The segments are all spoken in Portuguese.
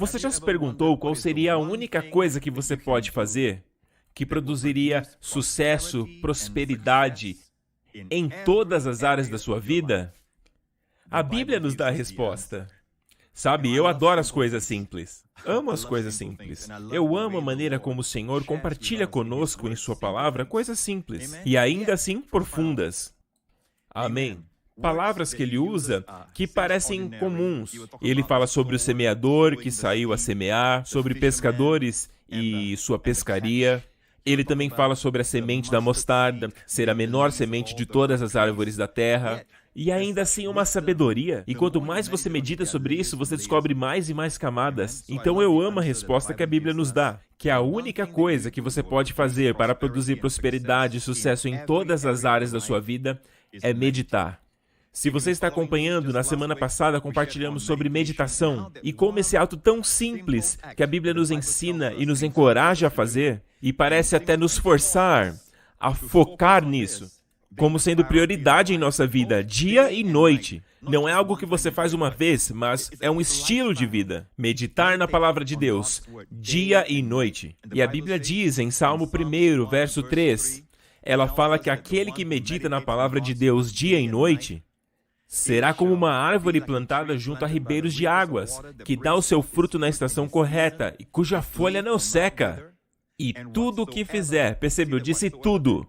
Você já se perguntou qual seria a única coisa que você pode fazer que produziria sucesso, prosperidade em todas as áreas da sua vida? A Bíblia nos dá a resposta. Sabe, eu adoro as coisas simples. Amo as coisas simples. Eu amo a maneira como o Senhor compartilha conosco em Sua palavra coisas simples e ainda assim profundas. Amém. Palavras que ele usa que parecem comuns. Ele fala sobre o semeador que saiu a semear, sobre pescadores e sua pescaria. Ele também fala sobre a semente da mostarda, ser a menor semente de todas as árvores da terra. E ainda assim uma sabedoria. E quanto mais você medita sobre isso, você descobre mais e mais camadas. Então eu amo a resposta que a Bíblia nos dá, que a única coisa que você pode fazer para produzir prosperidade e sucesso em todas as áreas da sua vida é meditar. Se você está acompanhando, na semana passada compartilhamos sobre meditação e como esse ato tão simples que a Bíblia nos ensina e nos encoraja a fazer, e parece até nos forçar a focar nisso, como sendo prioridade em nossa vida, dia e noite. Não é algo que você faz uma vez, mas é um estilo de vida. Meditar na palavra de Deus, dia e noite. E a Bíblia diz em Salmo 1, verso 3, ela fala que aquele que medita na palavra de Deus dia e noite será como uma árvore plantada junto a ribeiros de águas, que dá o seu fruto na estação correta e cuja folha não seca. E tudo o que fizer, percebeu? Disse tudo.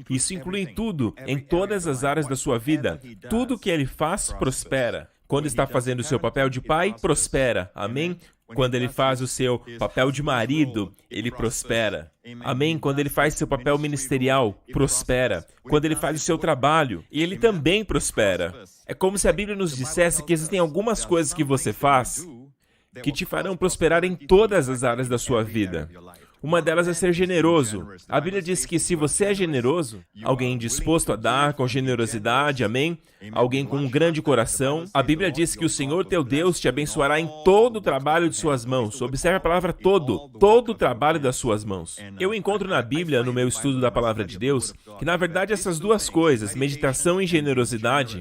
Isso inclui tudo, em todas as áreas da sua vida. Tudo que ele faz, prospera. Quando está fazendo o seu papel de pai, prospera. Amém? Quando ele faz o seu papel de marido, ele prospera. Amém? Quando ele faz seu papel ministerial, prospera. Quando ele faz o seu trabalho, ele também prospera. É como se a Bíblia nos dissesse que existem algumas coisas que você faz que te farão prosperar em todas as áreas da sua vida. Uma delas é ser generoso. A Bíblia diz que se você é generoso, alguém disposto a dar com generosidade, amém? Alguém com um grande coração, a Bíblia diz que o Senhor teu Deus te abençoará em todo o trabalho de suas mãos. Observe a palavra todo o trabalho das suas mãos. Eu encontro na Bíblia, no meu estudo da palavra de Deus, que na verdade essas duas coisas, meditação e generosidade,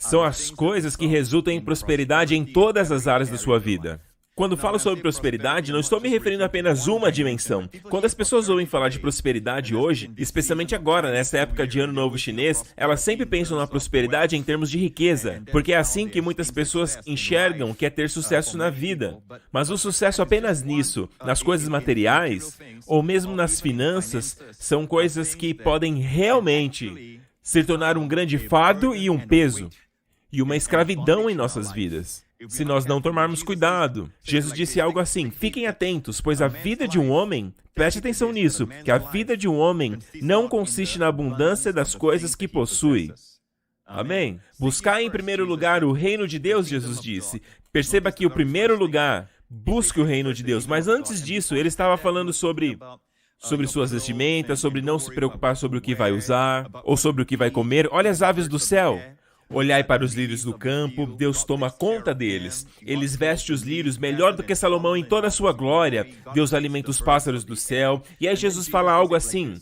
são as coisas que resultam em prosperidade em todas as áreas da sua vida. Quando falo sobre prosperidade, não estou me referindo a apenas uma dimensão. Quando as pessoas ouvem falar de prosperidade hoje, especialmente agora, nessa época de Ano Novo Chinês, elas sempre pensam na prosperidade em termos de riqueza, porque é assim que muitas pessoas enxergam que é ter sucesso na vida. Mas o sucesso apenas nisso, nas coisas materiais, ou mesmo nas finanças, são coisas que podem realmente se tornar um grande fardo e um peso, e uma escravidão em nossas vidas, se nós não tomarmos cuidado. Jesus disse algo assim: fiquem atentos, pois a vida de um homem, preste atenção nisso, que a vida de um homem não consiste na abundância das coisas que possui. Amém? Buscar em primeiro lugar o reino de Deus, Jesus disse. Perceba que o primeiro lugar, busque o reino de Deus. Mas antes disso, ele estava falando sobre suas vestimentas, sobre não se preocupar sobre o que vai usar, ou sobre o que vai comer. Olha as aves do céu. Olhai para os lírios do campo, Deus toma conta deles. Eles vestem os lírios melhor do que Salomão em toda a sua glória. Deus alimenta os pássaros do céu. E aí Jesus fala algo assim: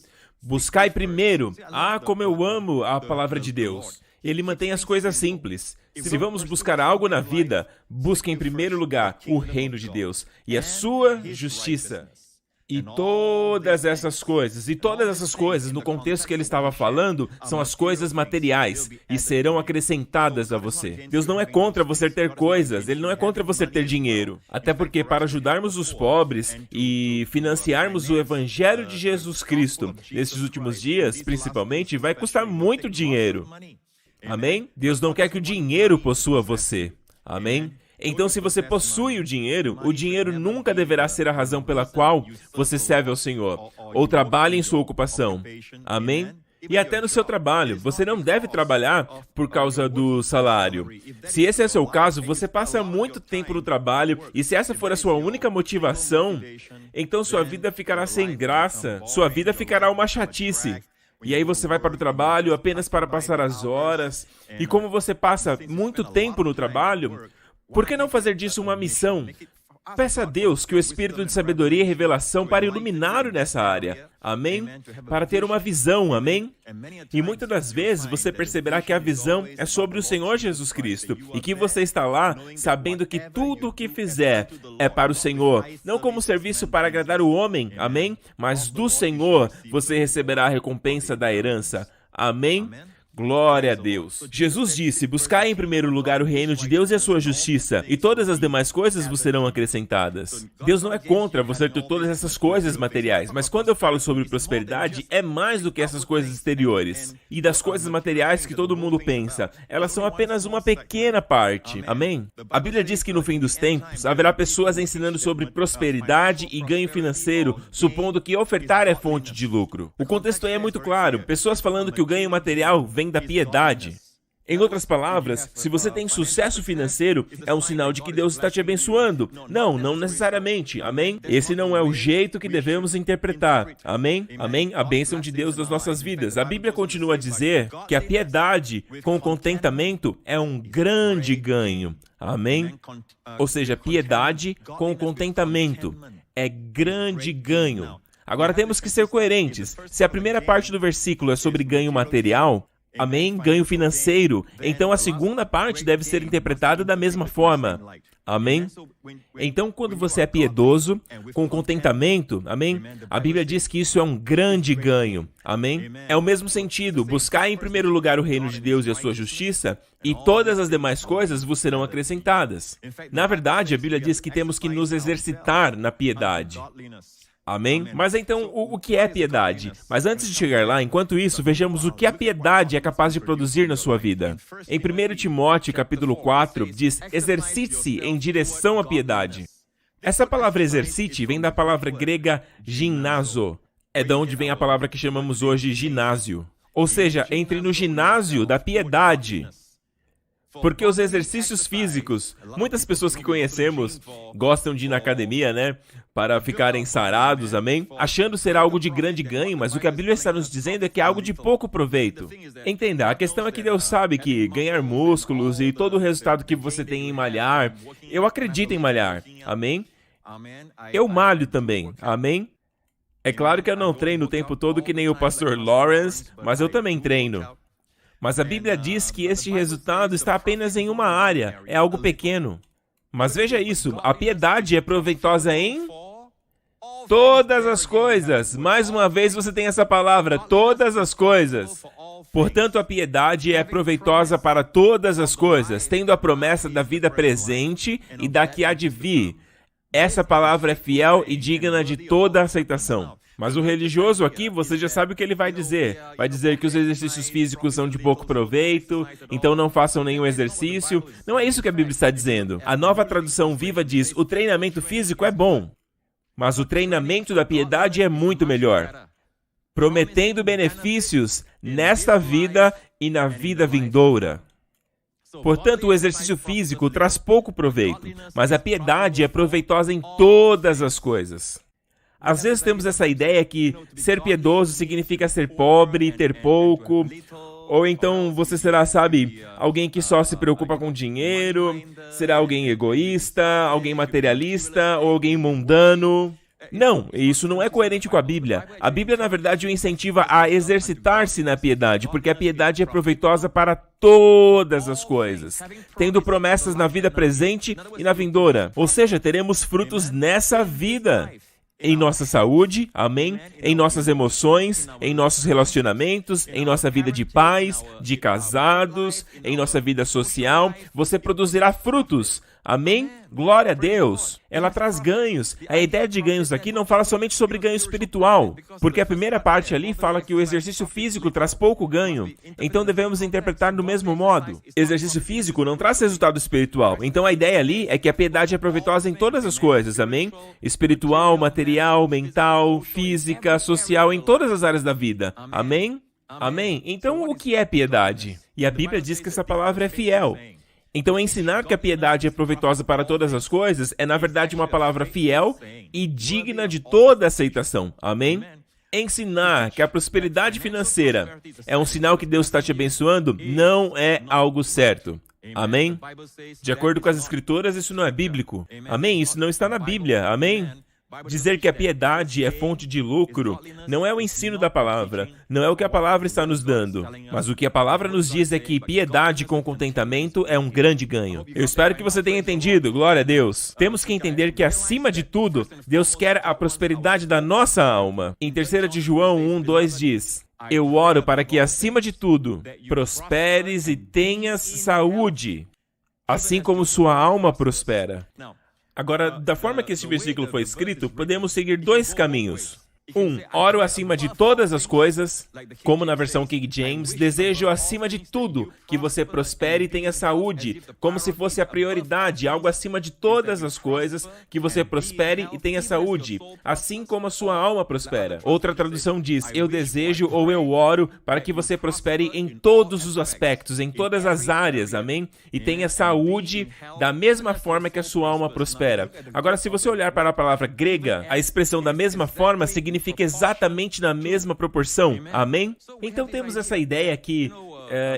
buscai primeiro. Ah, como eu amo a palavra de Deus. Ele mantém as coisas simples. Se vamos buscar algo na vida, busque em primeiro lugar o reino de Deus e a sua justiça. E todas essas coisas, no contexto que ele estava falando, são as coisas materiais e serão acrescentadas a você. Deus não é contra você ter coisas, Ele não é contra você ter dinheiro. Até porque para ajudarmos os pobres e financiarmos o Evangelho de Jesus Cristo, nesses últimos dias, principalmente, vai custar muito dinheiro. Amém? Deus não quer que o dinheiro possua você. Amém? Então, se você possui o dinheiro nunca deverá ser a razão pela qual você serve ao Senhor, ou trabalha em sua ocupação. Amém? E até no seu trabalho, você não deve trabalhar por causa do salário. Se esse é o seu caso, você passa muito tempo no trabalho, e se essa for a sua única motivação, então sua vida ficará sem graça, sua vida ficará uma chatice. E aí você vai para o trabalho apenas para passar as horas, e como você passa muito tempo no trabalho, por que não fazer disso uma missão? Peça a Deus que o Espírito de sabedoria e revelação para iluminar-o nessa área. Amém? Para ter uma visão, amém? E muitas das vezes você perceberá que a visão é sobre o Senhor Jesus Cristo e que você está lá sabendo que tudo o que fizer é para o Senhor, não como serviço para agradar o homem, amém? Mas do Senhor você receberá a recompensa da herança. Amém? Glória a Deus. Jesus disse, buscai em primeiro lugar o reino de Deus e a sua justiça, e todas as demais coisas vos serão acrescentadas. Deus não é contra você ter todas essas coisas materiais, mas quando eu falo sobre prosperidade, é mais do que essas coisas exteriores. E das coisas materiais que todo mundo pensa, elas são apenas uma pequena parte. Amém? A Bíblia diz que no fim dos tempos, haverá pessoas ensinando sobre prosperidade e ganho financeiro, supondo que ofertar é fonte de lucro. O contexto aí é muito claro, pessoas falando que o ganho material vem da piedade. Em outras palavras, se você tem sucesso financeiro, é um sinal de que Deus está te abençoando. Não, não necessariamente. Amém? Esse não é o jeito que devemos interpretar. Amém? Amém? A bênção de Deus nas nossas vidas. A Bíblia continua a dizer que a piedade com contentamento é um grande ganho. Amém? Ou seja, piedade com contentamento é grande ganho. Agora temos que ser coerentes. Se a primeira parte do versículo é sobre ganho material, amém, ganho financeiro, então a segunda parte deve ser interpretada da mesma forma. Amém? Então, quando você é piedoso, com contentamento, amém, a Bíblia diz que isso é um grande ganho. Amém? É o mesmo sentido, buscar em primeiro lugar o reino de Deus e a sua justiça, e todas as demais coisas vos serão acrescentadas. Na verdade, a Bíblia diz que temos que nos exercitar na piedade. Amém? Mas então, o que é piedade? Mas antes de chegar lá, enquanto isso, vejamos o que a piedade é capaz de produzir na sua vida. Em 1 Timóteo, capítulo 4, diz, exercite-se em direção à piedade. Essa palavra exercite vem da palavra grega gimnazo. É de onde vem a palavra que chamamos hoje ginásio. Ou seja, entre no ginásio da piedade. Porque os exercícios físicos, muitas pessoas que conhecemos gostam de ir na academia, né? Para ficarem sarados, amém? Achando ser algo de grande ganho, mas o que a Bíblia está nos dizendo é que é algo de pouco proveito. Entenda, a questão é que Deus sabe que ganhar músculos e todo o resultado que você tem em malhar, eu acredito em malhar, amém? Eu malho também, amém? É claro que eu não treino o tempo todo que nem o pastor Lawrence, mas eu também treino. Mas a Bíblia diz que este resultado está apenas em uma área, é algo pequeno. Mas veja isso, a piedade é proveitosa em todas as coisas. Mais uma vez você tem essa palavra, todas as coisas. Portanto, a piedade é proveitosa para todas as coisas, tendo a promessa da vida presente e da que há de vir. Essa palavra é fiel e digna de toda aceitação. Mas o religioso aqui, você já sabe o que ele vai dizer. Vai dizer que os exercícios físicos são de pouco proveito, então não façam nenhum exercício. Não é isso que a Bíblia está dizendo. A Nova Tradução Viva diz, o treinamento físico é bom, mas o treinamento da piedade é muito melhor, prometendo benefícios nesta vida e na vida vindoura. Portanto, o exercício físico traz pouco proveito, mas a piedade é proveitosa em todas as coisas. Às vezes temos essa ideia que ser piedoso significa ser pobre, ter pouco, ou então você será, sabe, alguém que só se preocupa com dinheiro, será alguém egoísta, alguém materialista ou alguém mundano. Não, isso não é coerente com a Bíblia. A Bíblia, na verdade, o incentiva a exercitar-se na piedade, porque a piedade é proveitosa para todas as coisas, tendo promessas na vida presente e na vindoura. Ou seja, teremos frutos nessa vida. Em nossa saúde, amém? Em nossas emoções, em nossos relacionamentos, em nossa vida de pais, de casados, em nossa vida social, você produzirá frutos. Amém? Glória a Deus. Ela traz ganhos. A ideia de ganhos aqui não fala somente sobre ganho espiritual, porque a primeira parte ali fala que o exercício físico traz pouco ganho. Então devemos interpretar do mesmo modo. Exercício físico não traz resultado espiritual. Então a ideia ali é que a piedade é proveitosa em todas as coisas, amém? Espiritual, material, mental, física, social, em todas as áreas da vida. Amém? Amém? Então o que é piedade? E a Bíblia diz que essa palavra é fiel. Então, ensinar que a piedade é proveitosa para todas as coisas é, na verdade, uma palavra fiel e digna de toda aceitação. Amém? Ensinar que a prosperidade financeira é um sinal que Deus está te abençoando não é algo certo. Amém? De acordo com as Escrituras, isso não é bíblico. Amém? Isso não está na Bíblia. Amém? Dizer que a piedade é fonte de lucro não é o ensino da palavra, não é o que a palavra está nos dando, mas o que a palavra nos diz é que piedade com contentamento é um grande ganho. Eu espero que você tenha entendido, glória a Deus. Temos que entender que, acima de tudo, Deus quer a prosperidade da nossa alma. Em 3 de João 1:2 diz: eu oro para que, acima de tudo, prosperes e tenhas saúde, assim como sua alma prospera. Agora, da forma que este versículo foi escrito, podemos seguir dois caminhos. Oro acima de todas as coisas, como na versão King James, desejo acima de tudo que você prospere e tenha saúde, como se fosse a prioridade, algo acima de todas as coisas, que você prospere e tenha saúde, assim como a sua alma prospera. Outra tradução diz, eu desejo ou eu oro para que você prospere em todos os aspectos, em todas as áreas, amém? E tenha saúde da mesma forma que a sua alma prospera. Agora, se você olhar para a palavra grega, a expressão da mesma forma significa exatamente na mesma proporção. Amém? Então temos essa ideia que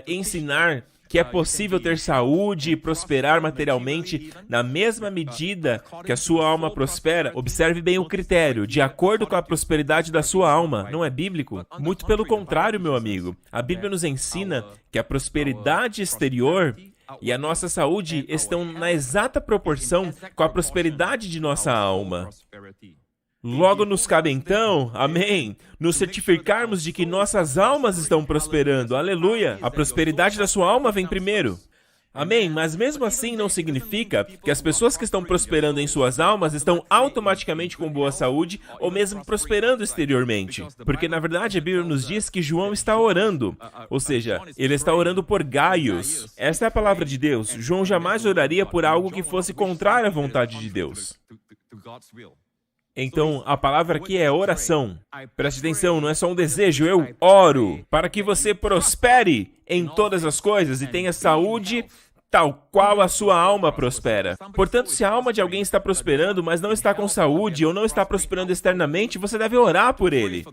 ensinar que é possível ter saúde e prosperar materialmente na mesma medida que a sua alma prospera. Observe bem o critério, de acordo com a prosperidade da sua alma. Não é bíblico? Muito pelo contrário, meu amigo. A Bíblia nos ensina que a prosperidade exterior e a nossa saúde estão na exata proporção com a prosperidade de nossa alma. Logo nos cabe então, amém, nos certificarmos de que nossas almas estão prosperando, aleluia. A prosperidade da sua alma vem primeiro. Amém, mas mesmo assim não significa que as pessoas que estão prosperando em suas almas estão automaticamente com boa saúde ou mesmo prosperando exteriormente. Porque na verdade a Bíblia nos diz que João está orando, ou seja, ele está orando por Gaius. Esta é a palavra de Deus. João jamais oraria por algo que fosse contrário à vontade de Deus. Então, a palavra aqui é oração. Preste atenção, não é só um desejo, eu oro para que você prospere em todas as coisas e tenha saúde tal qual a sua alma prospera. Portanto, se a alma de alguém está prosperando, mas não está com saúde ou não está prosperando externamente, você deve orar por ele.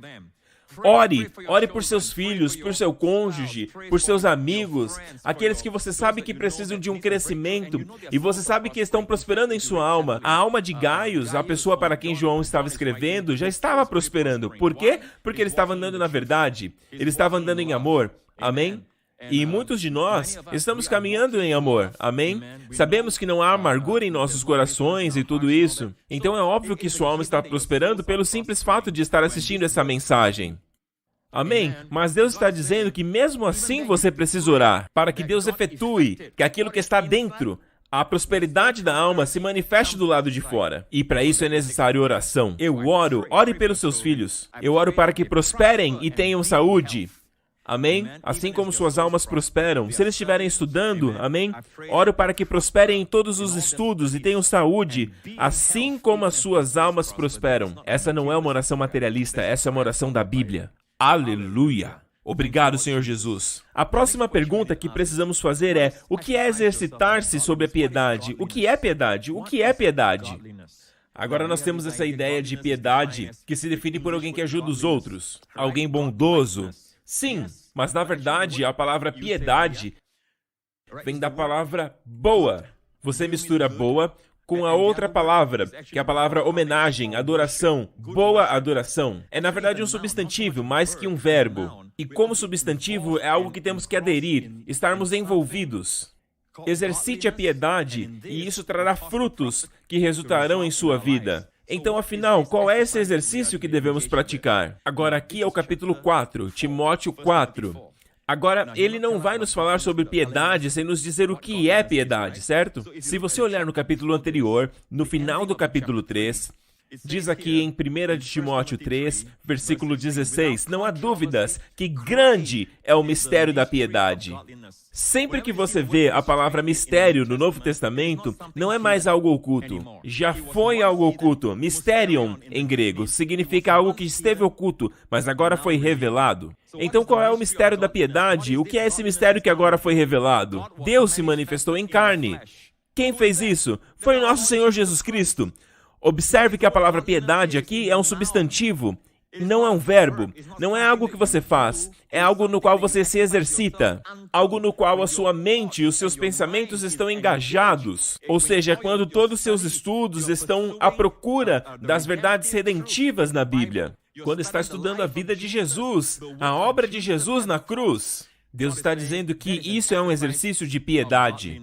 Ore por seus filhos, por seu cônjuge, por seus amigos, aqueles que você sabe que precisam de um crescimento e você sabe que estão prosperando em sua alma. A alma de Gaius, a pessoa para quem João estava escrevendo, já estava prosperando. Por quê? Porque ele estava andando na verdade, ele estava andando em amor. Amém? E muitos de nós estamos caminhando em amor, amém? Sabemos que não há amargura em nossos corações e tudo isso. Então é óbvio que sua alma está prosperando pelo simples fato de estar assistindo essa mensagem. Amém? Mas Deus está dizendo que mesmo assim você precisa orar, para que Deus efetue que aquilo que está dentro, a prosperidade da alma, se manifeste do lado de fora. E para isso é necessário oração. Ore pelos seus filhos. Eu oro para que prosperem e tenham saúde. Amém? Assim como suas almas prosperam. Se eles estiverem estudando, amém? Oro para que prosperem em todos os estudos e tenham saúde, assim como as suas almas prosperam. Essa não é uma oração materialista, essa é uma oração da Bíblia. Aleluia! Obrigado, Senhor Jesus. A próxima pergunta que precisamos fazer é: o que é exercitar-se sobre a piedade? O que é piedade? O que é piedade? Agora nós temos essa ideia de piedade que se define por alguém que ajuda os outros, alguém bondoso. Sim, mas na verdade a palavra piedade vem da palavra boa. Você mistura boa com a outra palavra, que é a palavra homenagem, adoração, boa adoração. É na verdade um substantivo, mais que um verbo. E como substantivo é algo que temos que aderir, estarmos envolvidos. Exercite a piedade e isso trará frutos que resultarão em sua vida. Então, afinal, qual é esse exercício que devemos praticar? Agora, aqui é o capítulo 4, Timóteo 4. Agora, ele não vai nos falar sobre piedade sem nos dizer o que é piedade, certo? Se você olhar no capítulo anterior, no final do capítulo 3, diz aqui em 1 de Timóteo 3, versículo 16, não há dúvidas que grande é o mistério da piedade. Sempre que você vê a palavra mistério no Novo Testamento, não é mais algo oculto. Já foi algo oculto. Mysterion, em grego, significa algo que esteve oculto, mas agora foi revelado. Então, qual é o mistério da piedade? O que é esse mistério que agora foi revelado? Deus se manifestou em carne. Quem fez isso? Foi o nosso Senhor Jesus Cristo. Observe que a palavra piedade aqui é um substantivo. Não é um verbo, não é algo que você faz, é algo no qual você se exercita, algo no qual a sua mente e os seus pensamentos estão engajados. Ou seja, é quando todos os seus estudos estão à procura das verdades redentivas na Bíblia. Quando está estudando a vida de Jesus, a obra de Jesus na cruz, Deus está dizendo que isso é um exercício de piedade.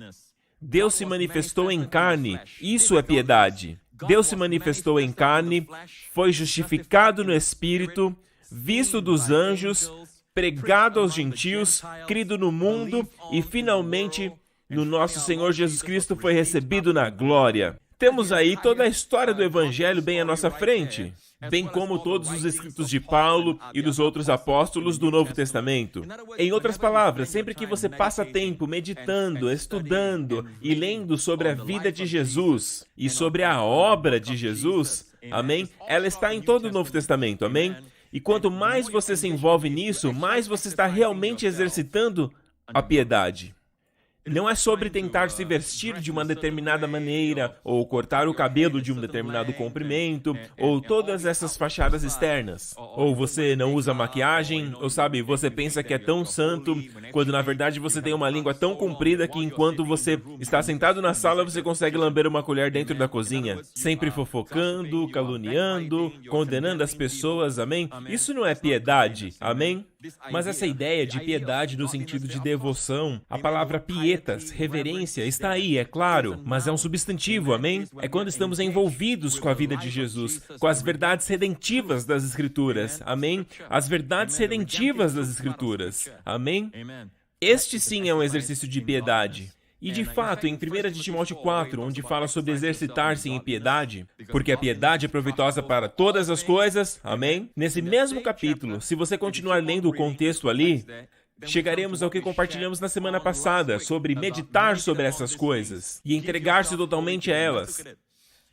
Deus se manifestou em carne, isso é piedade. Deus se manifestou em carne, foi justificado no Espírito, visto dos anjos, pregado aos gentios, crido no mundo e, finalmente, no nosso Senhor Jesus Cristo foi recebido na glória. Temos aí toda a história do Evangelho bem à nossa frente, bem como todos os escritos de Paulo e dos outros apóstolos do Novo Testamento. Em outras palavras, sempre que você passa tempo meditando, estudando e lendo sobre a vida de Jesus e sobre a obra de Jesus, amém? Ela está em todo o Novo Testamento, amém? E quanto mais você se envolve nisso, mais você está realmente exercitando a piedade. Não é sobre tentar se vestir de uma determinada maneira, ou cortar o cabelo de um determinado comprimento, ou todas essas fachadas externas. Ou você não usa maquiagem, ou sabe, você pensa que é tão santo, quando na verdade você tem uma língua tão comprida que enquanto você está sentado na sala, você consegue lamber uma colher dentro da cozinha. Sempre fofocando, caluniando, condenando as pessoas, amém? Isso não é piedade, amém? Mas essa ideia de piedade no sentido de devoção, a palavra pietas, reverência, está aí, é claro, mas é um substantivo, amém? É quando estamos envolvidos com a vida de Jesus, com as verdades redentivas das Escrituras, amém? As verdades redentivas das Escrituras, amém? Este sim é um exercício de piedade. E de fato, em 1 Timóteo 4, onde fala sobre exercitar-se em piedade, porque a piedade é proveitosa para todas as coisas, amém? Nesse mesmo capítulo, se você continuar lendo o contexto ali, chegaremos ao que compartilhamos na semana passada, sobre meditar sobre essas coisas e entregar-se totalmente a elas.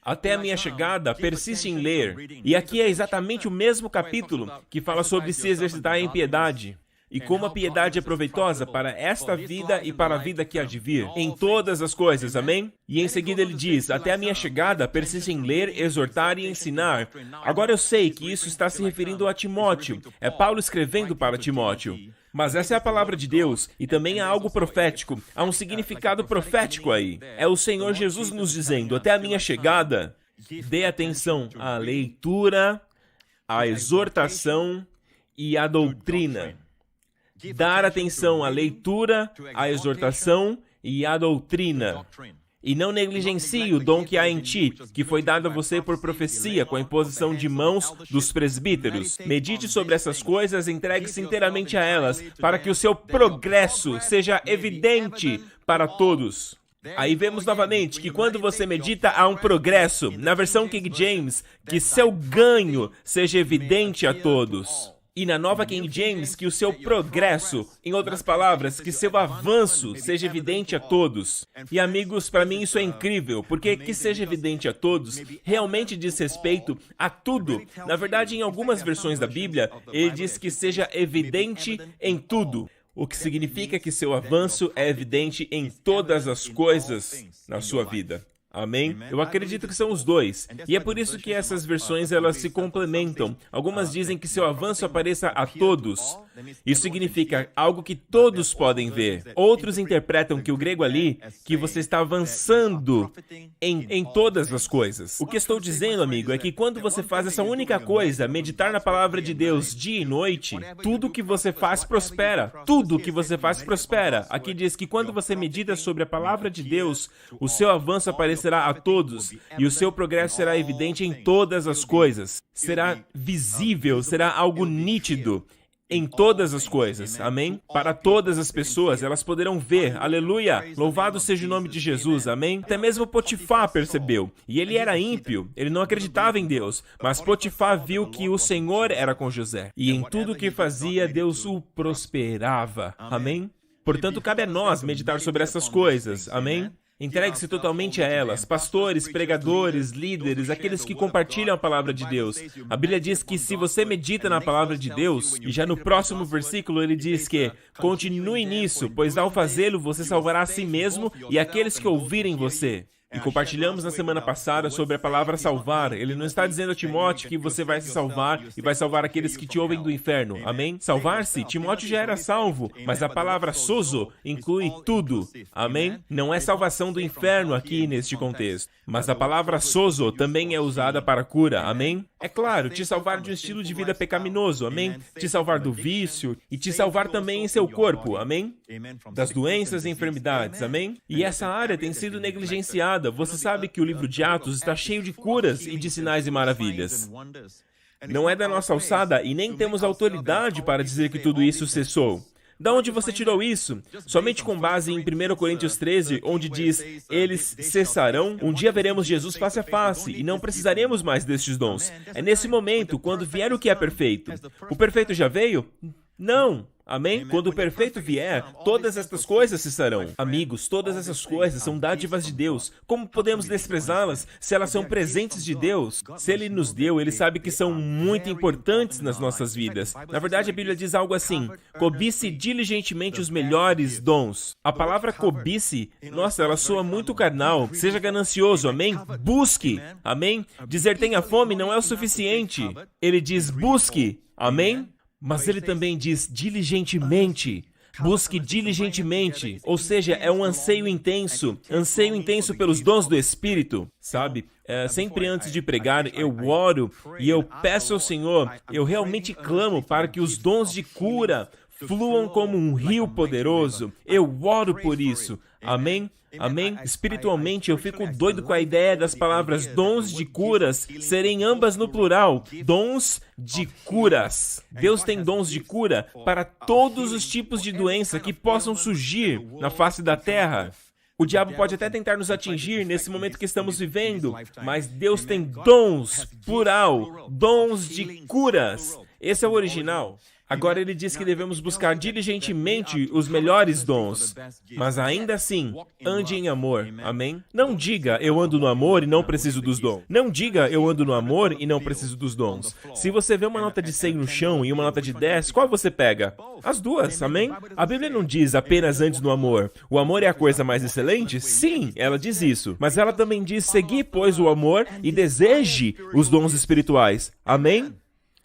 Até a minha chegada, persiste em ler. E aqui é exatamente o mesmo capítulo que fala sobre se exercitar em piedade. E como a piedade é proveitosa para esta vida e para a vida que há de vir, em todas as coisas, amém? E em seguida ele diz, até a minha chegada, persiste em ler, exortar e ensinar. Agora eu sei que isso está se referindo a Timóteo. É Paulo escrevendo para Timóteo. Mas essa é a palavra de Deus, e também há algo profético, há um significado profético aí. É o Senhor Jesus nos dizendo, até a minha chegada, dê atenção à leitura, à exortação e à doutrina. Dar atenção à leitura, à exortação e à doutrina. E não negligencie o dom que há em ti, que foi dado a você por profecia, com a imposição de mãos dos presbíteros. Medite sobre essas coisas, entregue-se inteiramente a elas, para que o seu progresso seja evidente para todos. Aí vemos novamente que quando você medita há um progresso, na versão King James, que seu ganho seja evidente a todos. E na nova King James, que o seu progresso, em outras palavras, que seu avanço seja evidente a todos. E amigos, para mim isso é incrível, porque que seja evidente a todos realmente diz respeito a tudo. Na verdade, em algumas versões da Bíblia, ele diz que seja evidente em tudo. O que significa que seu avanço é evidente em todas as coisas na sua vida. Amém? Eu acredito que são os dois. E é por isso que essas versões elas se complementam. Algumas dizem que seu avanço apareça a todos. Isso significa algo que todos podem ver. Outros interpretam que o grego ali, que você está avançando em todas as coisas. O que estou dizendo, amigo, é que quando você faz essa única coisa, meditar na palavra de Deus dia e noite, tudo que você faz prospera. Tudo que você faz prospera. Aqui diz que quando você medita sobre a palavra de Deus, o seu avanço aparecerá a todos e o seu progresso será evidente em todas as coisas. Será visível, será algo nítido em todas as coisas, amém? Para todas as pessoas, elas poderão ver, aleluia, louvado seja o nome de Jesus, amém? Até mesmo Potifar percebeu, e ele era ímpio, ele não acreditava em Deus, mas Potifar viu que o Senhor era com José, e em tudo que fazia, Deus o prosperava, amém? Portanto, cabe a nós meditar sobre essas coisas, amém? Entregue-se totalmente a elas, pastores, pregadores, líderes, aqueles que compartilham a palavra de Deus. A Bíblia diz que se você medita na palavra de Deus, e já no próximo versículo ele diz que continue nisso, pois ao fazê-lo você salvará a si mesmo e aqueles que ouvirem você. E compartilhamos na semana passada sobre a palavra salvar. Ele não está dizendo a Timóteo que você vai se salvar e vai salvar aqueles que te ouvem do inferno. Amém? Salvar-se, Timóteo já era salvo, mas a palavra sozo inclui tudo. Amém? Não é salvação do inferno aqui neste contexto. Mas a palavra sozo também é usada para cura. Amém? É claro, te salvar de um estilo de vida pecaminoso. Amém? Te salvar do vício e te salvar também em seu corpo. Amém? Das doenças e enfermidades. Amém? E essa área tem sido negligenciada. Você sabe que o livro de Atos está cheio de curas e de sinais e maravilhas. Não é da nossa alçada e nem temos autoridade para dizer que tudo isso cessou. Da onde você tirou isso? Somente com base em 1 Coríntios 13, onde diz, eles cessarão, um dia veremos Jesus face a face e não precisaremos mais destes dons. É nesse momento, quando vier o que é perfeito. O perfeito já veio? Não. Amém? Quando o perfeito vier, todas estas coisas cessarão. Amigos, todas essas coisas são dádivas de Deus. Como podemos desprezá-las se elas são presentes de Deus? Se Ele nos deu, Ele sabe que são muito importantes nas nossas vidas. Na verdade, a Bíblia diz algo assim, cobice diligentemente os melhores dons. A palavra cobice, nossa, ela soa muito carnal. Seja ganancioso, amém? Busque, amém? Dizer tenha fome não é o suficiente. Ele diz busque, amém? Mas ele também diz diligentemente. Busque diligentemente. Ou seja, é um anseio intenso pelos dons do Espírito. Sabe? Sempre antes de pregar, eu oro e eu peço ao Senhor, eu realmente clamo para que os dons de cura fluam como um rio poderoso. Eu oro por isso. Amém? Amém? Espiritualmente, eu fico doido com a ideia das palavras dons de curas serem ambas no plural. Dons de curas. Deus tem dons de cura para todos os tipos de doença que possam surgir na face da terra. O diabo pode até tentar nos atingir nesse momento que estamos vivendo, mas Deus tem dons, plural, dons de curas. Esse é o original. Agora ele diz que devemos buscar diligentemente os melhores dons, mas ainda assim, ande em amor, amém? Não diga, eu ando no amor e não preciso dos dons. Não diga, eu ando no amor e não preciso dos dons. Se você vê uma nota de 100 no chão e uma nota de 10, qual você pega? As duas, amém? A Bíblia não diz apenas ande no amor. O amor é a coisa mais excelente? Sim, ela diz isso. Mas ela também diz, segui, pois, o amor e deseje os dons espirituais. Amém?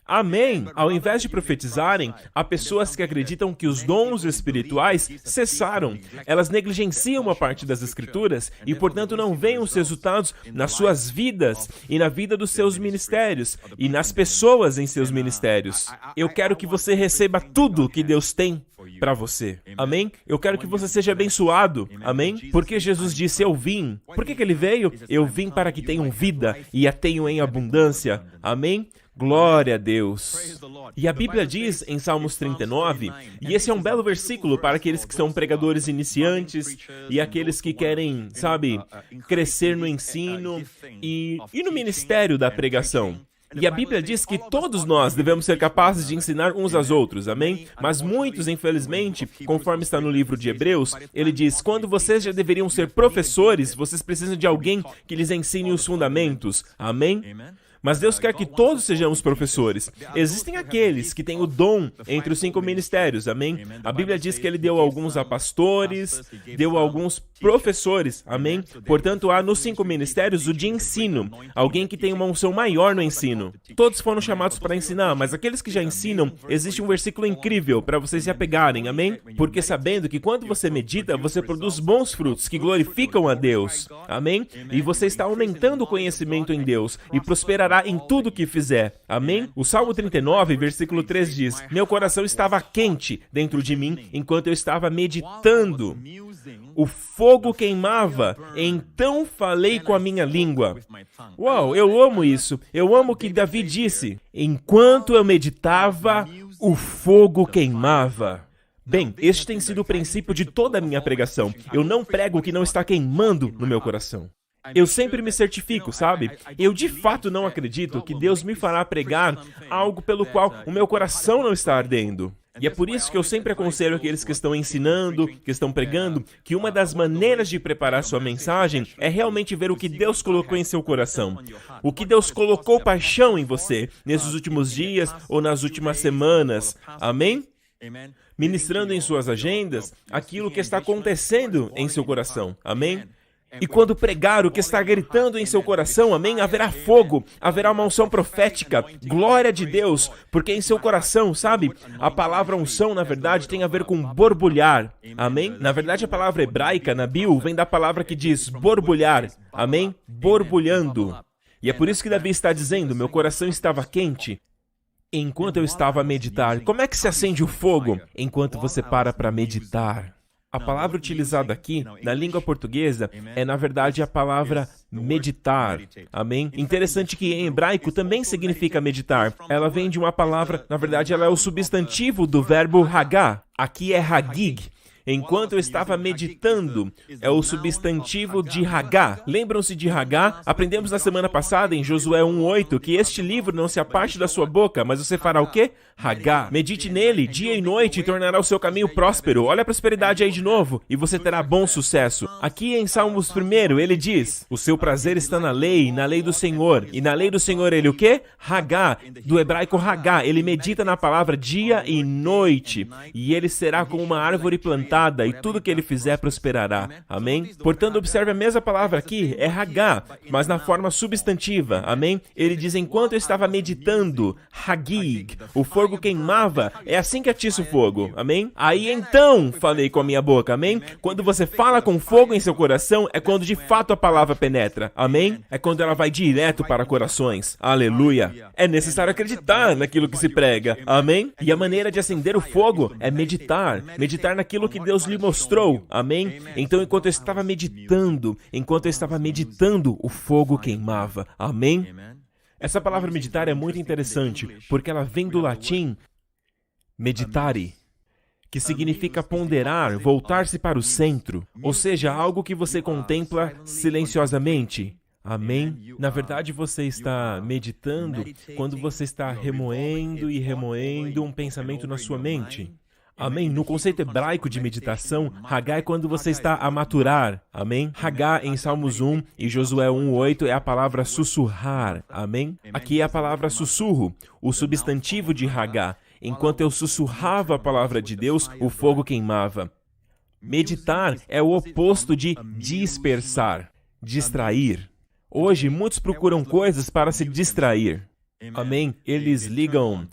Amém! Ao invés de profetizarem, há pessoas que acreditam que os dons espirituais cessaram. Elas negligenciam uma parte das Escrituras e, portanto, não veem os resultados nas suas vidas e na vida dos seus ministérios e nas pessoas em seus ministérios. Eu quero que você receba tudo que Deus tem para você. Amém? Eu quero que você seja abençoado. Amém? Porque Jesus disse, eu vim. Por que ele veio? Eu vim para que tenham vida e a tenham em abundância. Amém? Glória a Deus. E a Bíblia diz em Salmos 39, e esse é um belo versículo para aqueles que são pregadores iniciantes e aqueles que querem, sabe, crescer no ensino e no ministério da pregação. E a Bíblia diz que todos nós devemos ser capazes de ensinar uns aos outros, amém? Mas muitos, infelizmente, conforme está no livro de Hebreus, ele diz, quando vocês já deveriam ser professores, vocês precisam de alguém que lhes ensine os fundamentos, amém? Mas Deus quer que todos sejamos professores. Existem aqueles que têm o dom entre os 5 ministérios, amém? A Bíblia diz que ele deu alguns a pastores, deu alguns professores, amém? Portanto, há nos 5 ministérios o de ensino, alguém que tem uma unção maior no ensino. Todos foram chamados para ensinar, mas aqueles que já ensinam, existe um versículo incrível para vocês se apegarem, amém? Porque sabendo que quando você medita, você produz bons frutos que glorificam a Deus, amém? E você está aumentando o conhecimento em Deus e prosperará em tudo que fizer. Amém? O Salmo 39, versículo 3 diz, meu coração estava quente dentro de mim enquanto eu estava meditando. O fogo queimava, então falei com a minha língua. Uau, eu amo isso. Eu amo o que Davi disse. Enquanto eu meditava, o fogo queimava. Bem, este tem sido o princípio de toda a minha pregação. Eu não prego o que não está queimando no meu coração. Eu sempre me certifico, sabe? Eu de fato não acredito que Deus me fará pregar algo pelo qual o meu coração não está ardendo. E é por isso que eu sempre aconselho aqueles que estão ensinando, que estão pregando, que uma das maneiras de preparar sua mensagem é realmente ver o que Deus colocou em seu coração. O que Deus colocou paixão em você nesses últimos dias ou nas últimas semanas. Amém? Ministrando em suas agendas aquilo que está acontecendo em seu coração. Amém? E quando pregar o que está gritando em seu coração, amém, haverá fogo, haverá uma unção profética, glória de Deus, porque em seu coração, sabe, a palavra unção, na verdade, tem a ver com borbulhar, amém? Na verdade, a palavra hebraica, nabil, vem da palavra que diz borbulhar, amém? Borbulhando. E é por isso que Davi está dizendo, meu coração estava quente enquanto eu estava a meditar. Como é que se acende o fogo? Enquanto você para meditar. A palavra utilizada aqui, na língua portuguesa, é na verdade a palavra meditar. Amém? Interessante que em hebraico também significa meditar. Ela vem de uma palavra, na verdade ela é o substantivo do verbo hagá. Aqui é hagig. Enquanto eu estava meditando, é o substantivo de Hagá. Lembram-se de Hagá? Aprendemos na semana passada, em Josué 1:8, que este livro não se aparte da sua boca, mas você fará o quê? Hagá. Medite nele, dia e noite, e tornará o seu caminho próspero. Olha a prosperidade aí de novo, e você terá bom sucesso. Aqui em Salmos 1, ele diz, o seu prazer está na lei do Senhor. E na lei do Senhor ele o quê? Hagá, do hebraico Hagá. Ele medita na palavra dia e noite, e ele será como uma árvore plantada, e tudo que ele fizer prosperará. Amém? Portanto, observe a mesma palavra aqui, é Hagá, mas na forma substantiva. Amém? Ele diz, enquanto eu estava meditando, Hagig, o fogo queimava, é assim que atiça o fogo. Amém? Aí então, falei com a minha boca. Amém? Quando você fala com fogo em seu coração, é quando de fato a palavra penetra. Amém? É quando ela vai direto para corações. Aleluia! É necessário acreditar naquilo que se prega. Amém? E a maneira de acender o fogo é meditar. Meditar naquilo que Deus lhe mostrou, amém? Então, enquanto eu estava meditando, o fogo queimava, amém? Essa palavra meditar é muito interessante, porque ela vem do latim meditare, que significa ponderar, voltar-se para o centro, ou seja, algo que você contempla silenciosamente. Amém? Na verdade, você está meditando quando você está remoendo e remoendo um pensamento na sua mente. Amém? No conceito hebraico de meditação, Hagá é quando você está a maturar. Amém? Hagá em Salmos 1 e Josué 1:8 é a palavra sussurrar. Amém? Aqui é a palavra sussurro, o substantivo de Hagá. Enquanto eu sussurrava a palavra de Deus, o fogo queimava. Meditar é o oposto de dispersar, distrair. Hoje, muitos procuram coisas para se distrair. Amém? Eles ligam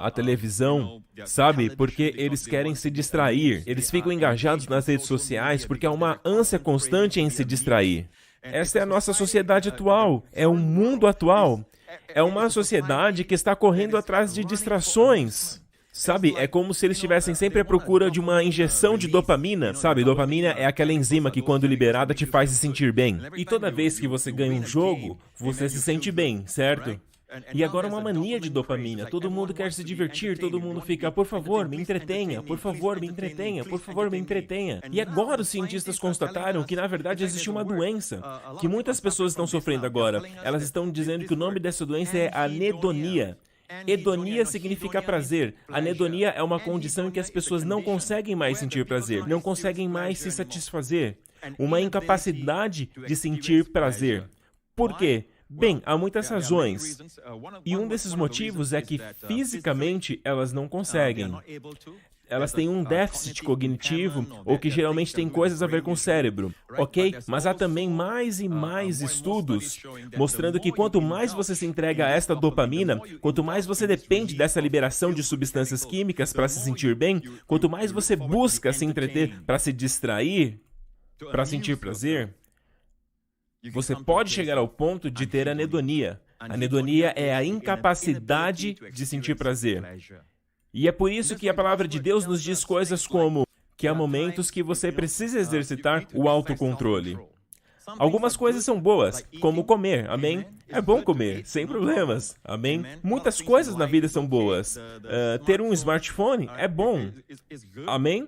a televisão, sabe? Porque eles querem se distrair. Eles ficam engajados nas redes sociais porque há uma ânsia constante em se distrair. Essa é a nossa sociedade atual. É o mundo atual. É uma sociedade que está correndo atrás de distrações. Sabe, é como se eles estivessem sempre à procura de uma injeção de dopamina. Sabe, dopamina é aquela enzima que quando liberada te faz se sentir bem. E toda vez que você ganha um jogo, você se sente bem, certo? E agora uma mania de dopamina. Todo mundo quer se divertir, todo mundo fica, por favor, me entretenha, por favor, me entretenha, por favor, me entretenha. E agora os cientistas constataram que, na verdade, existe uma doença que muitas pessoas estão sofrendo agora. Elas estão dizendo que o nome dessa doença é anedonia. Hedonia significa prazer. Anedonia é uma condição em que as pessoas não conseguem mais sentir prazer, não conseguem mais se satisfazer. Uma incapacidade de sentir prazer. Por quê? Bem, há muitas razões. E um desses motivos é que fisicamente elas não conseguem. Elas têm um déficit cognitivo ou que geralmente tem coisas a ver com o cérebro, ok? Mas há também mais e mais estudos mostrando que quanto mais você se entrega a esta dopamina, quanto mais você depende dessa liberação de substâncias químicas para se sentir bem, quanto mais você busca se entreter para se distrair, para sentir prazer, você pode chegar ao ponto de ter anedonia. Anedonia é a incapacidade de sentir prazer. E é por isso que a palavra de Deus nos diz coisas como que há momentos que você precisa exercitar o autocontrole. Algumas coisas são boas, como comer, amém? É bom comer, sem problemas, amém? Muitas coisas na vida são boas. Ter um smartphone é bom, amém?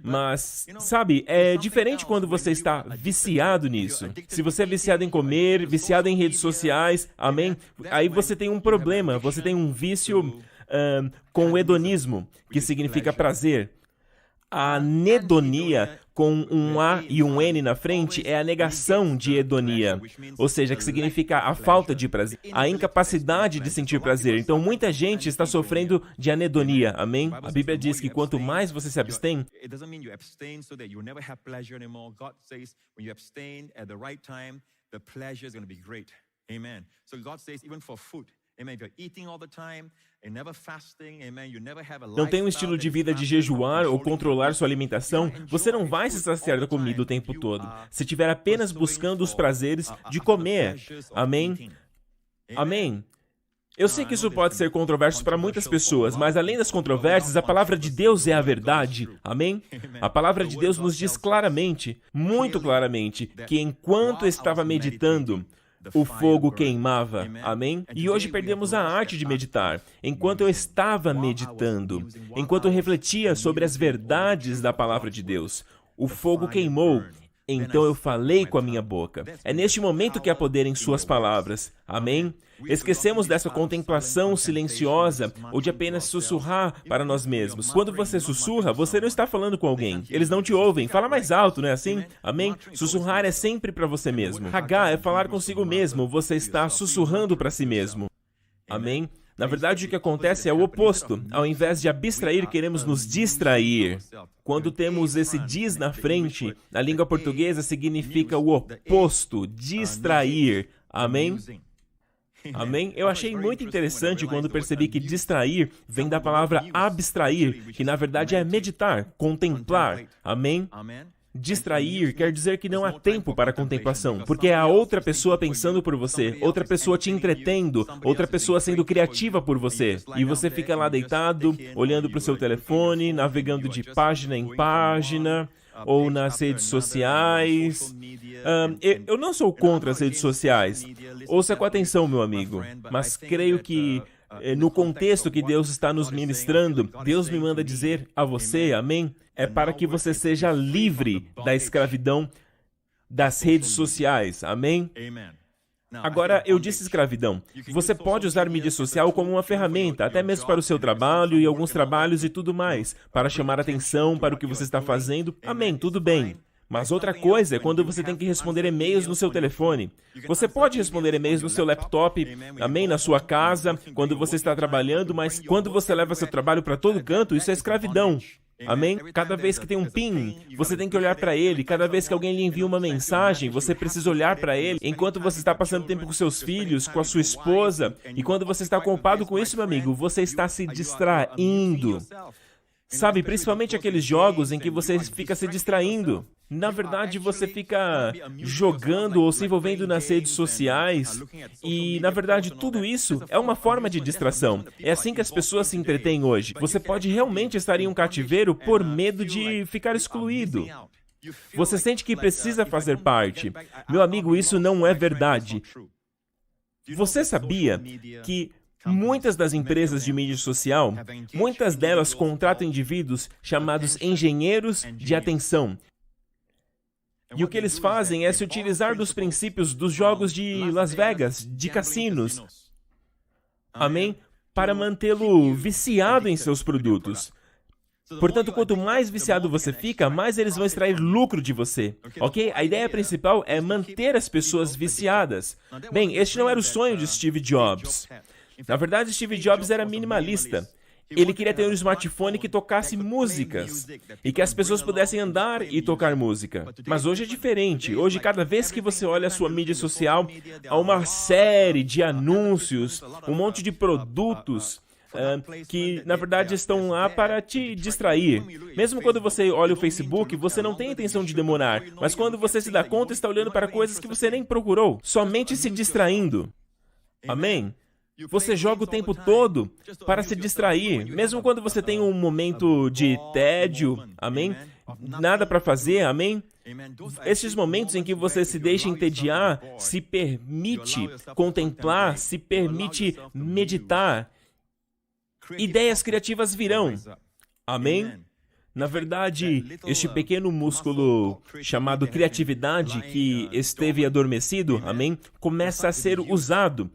Mas, sabe, é diferente quando você está viciado nisso. Se você é viciado em comer, viciado em redes sociais, amém? Aí você tem um problema, você tem um vício com o hedonismo, que significa prazer. A anedonia, com um A e um N na frente, é a negação de hedonia, ou seja, que significa a falta de prazer, a incapacidade de sentir prazer. Então, muita gente está sofrendo de anedonia, amém? A Bíblia diz que quanto mais você se abstém, não tem um estilo de vida de jejuar ou controlar sua alimentação, você não vai se saciar da comida o tempo todo. Se estiver apenas buscando os prazeres de comer. Amém? Amém? Eu sei que isso pode ser controverso para muitas pessoas, mas além das controvérsias, a palavra de Deus é a verdade. Amém? A palavra de Deus nos diz claramente, muito claramente, que enquanto estava meditando, o fogo queimava. Amém? E hoje perdemos a arte de meditar. Enquanto eu estava meditando, enquanto eu refletia sobre as verdades da palavra de Deus, o fogo queimou. Então eu falei com a minha boca. É neste momento que há poder em suas palavras. Amém? Esquecemos dessa contemplação silenciosa ou de apenas sussurrar para nós mesmos. Quando você sussurra, você não está falando com alguém. Eles não te ouvem. Fala mais alto, não é assim? Amém? Sussurrar é sempre para você mesmo. Hagá é falar consigo mesmo. Você está sussurrando para si mesmo. Amém? Na verdade, o que acontece é o oposto. Ao invés de abstrair, queremos nos distrair. Quando temos esse diz na frente, na língua portuguesa significa o oposto, distrair. Amém? Amém? Eu achei muito interessante quando percebi que distrair vem da palavra abstrair, que na verdade é meditar, contemplar. Amém? Distrair quer dizer que não há tempo para contemplação, porque é a outra pessoa pensando por você, outra pessoa te entretendo, outra pessoa sendo criativa por você. E você fica lá deitado, olhando para o seu telefone, navegando de página em página, ou nas redes sociais. Eu não sou contra as redes sociais. Ouça com atenção, meu amigo. Mas creio que no contexto que Deus está nos ministrando, Deus me manda dizer a você, amém? É para que você seja livre da escravidão das redes sociais, amém? Agora, eu disse escravidão. Você pode usar mídia social como uma ferramenta, até mesmo para o seu trabalho e alguns trabalhos e tudo mais, para chamar atenção para o que você está fazendo. Amém, tudo bem. Mas outra coisa é quando você tem que responder e-mails no seu telefone. Você pode responder e-mails no seu laptop, amém, na sua casa, quando você está trabalhando, mas quando você leva seu trabalho para todo canto, isso é escravidão. Amém? Cada vez que tem um ping, você tem que olhar para ele. Cada vez que alguém lhe envia uma mensagem, você precisa olhar para ele. Enquanto você está passando tempo com seus filhos, com a sua esposa, e quando você está ocupado com isso, meu amigo, você está se distraindo. Sabe, principalmente aqueles jogos em que você fica se distraindo. Na verdade, você fica jogando ou se envolvendo nas redes sociais. E, na verdade, tudo isso é uma forma de distração. É assim que as pessoas se entretêm hoje. Você pode realmente estar em um cativeiro por medo de ficar excluído. Você sente que precisa fazer parte. Meu amigo, isso não é verdade. Você sabia que muitas das empresas de mídia social, muitas delas contratam indivíduos chamados engenheiros de atenção. E o que eles fazem é se utilizar dos princípios dos jogos de Las Vegas, de cassinos. Amém? Para mantê-lo viciado em seus produtos. Portanto, quanto mais viciado você fica, mais eles vão extrair lucro de você. Ok? A ideia principal é manter as pessoas viciadas. Bem, este não era o sonho de Steve Jobs. Na verdade, Steve Jobs era minimalista. Ele queria ter um smartphone que tocasse músicas e que as pessoas pudessem andar e tocar música. Mas hoje é diferente. Hoje, cada vez que você olha a sua mídia social, há uma série de anúncios, um monte de produtos que, na verdade, estão lá para te distrair. Mesmo quando você olha o Facebook, você não tem a intenção de demorar. Mas quando você se dá conta, está olhando para coisas que você nem procurou, somente se distraindo. Amém? Você joga o tempo todo para se distrair, mesmo quando você tem um momento de tédio, amém? Nada para fazer, amém? Esses momentos em que você se deixa entediar, se permite contemplar, se permite meditar, ideias criativas virão, amém? Na verdade, este pequeno músculo chamado criatividade que esteve adormecido, amém? Começa a ser usado.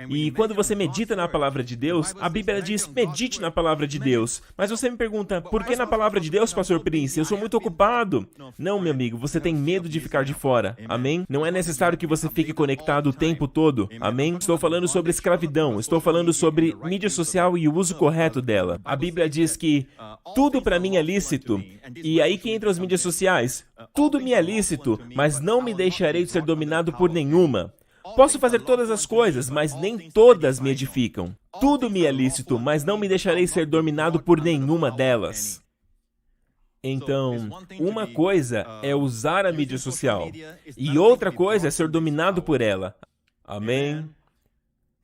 E quando você medita na palavra de Deus, a Bíblia diz, medite na palavra de Deus. Mas você me pergunta, por que na palavra de Deus, Pastor Prince? Eu sou muito ocupado. Não, meu amigo, você tem medo de ficar de fora. Amém? Não é necessário que você fique conectado o tempo todo. Amém? Estou falando sobre escravidão. Estou falando sobre mídia social e o uso correto dela. A Bíblia diz que tudo para mim é lícito. E aí que entram as mídias sociais. Tudo me é lícito, mas não me deixarei de ser dominado por nenhuma. Posso fazer todas as coisas, mas nem todas me edificam. Tudo me é lícito, mas não me deixarei ser dominado por nenhuma delas. Então, uma coisa é usar a mídia social, e outra coisa é ser dominado por ela. Amém?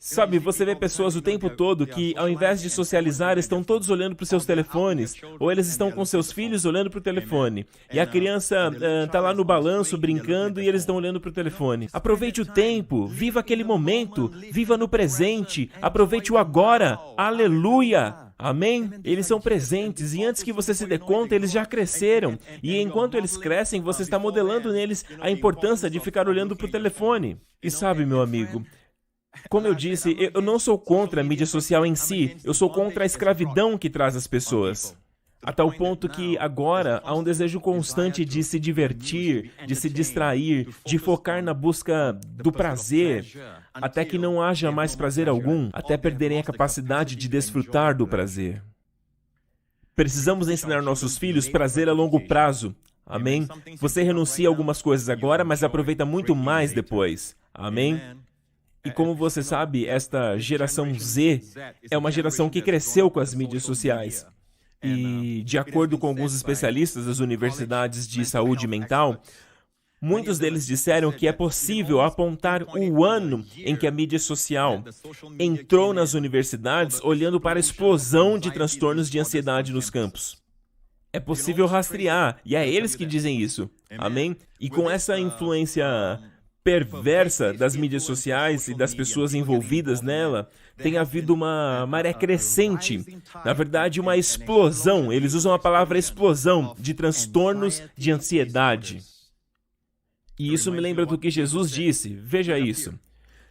Sabe, você vê pessoas o tempo todo que, ao invés de socializar, estão todos olhando para os seus telefones, ou eles estão com seus filhos olhando para o telefone. E a criança está lá no balanço, brincando, e eles estão olhando para o telefone. Aproveite o tempo, viva aquele momento, viva no presente, aproveite o agora. Aleluia! Amém? Eles são presentes, e antes que você se dê conta, eles já cresceram. E enquanto eles crescem, você está modelando neles a importância de ficar olhando para o telefone. E sabe, meu amigo, como eu disse, eu não sou contra a mídia social em si, eu sou contra a escravidão que traz as pessoas. A tal ponto que agora há um desejo constante de se divertir, de se distrair, de focar na busca do prazer, até que não haja mais prazer algum, até perderem a capacidade de desfrutar do prazer. Precisamos ensinar nossos filhos prazer a longo prazo. Amém? Você renuncia a algumas coisas agora, mas aproveita muito mais depois. Amém? E como você sabe, esta geração Z é uma geração que cresceu com as mídias sociais. E, de acordo com alguns especialistas das universidades de saúde mental, muitos deles disseram que é possível apontar o ano em que a mídia social entrou nas universidades olhando para a explosão de transtornos de ansiedade nos campos. É possível rastrear, e é eles que dizem isso. Amém? E com essa influência perversa das mídias sociais e das pessoas envolvidas nela, tem havido uma maré crescente, na verdade uma explosão, eles usam a palavra explosão, de transtornos de ansiedade. E isso me lembra do que Jesus disse, veja isso.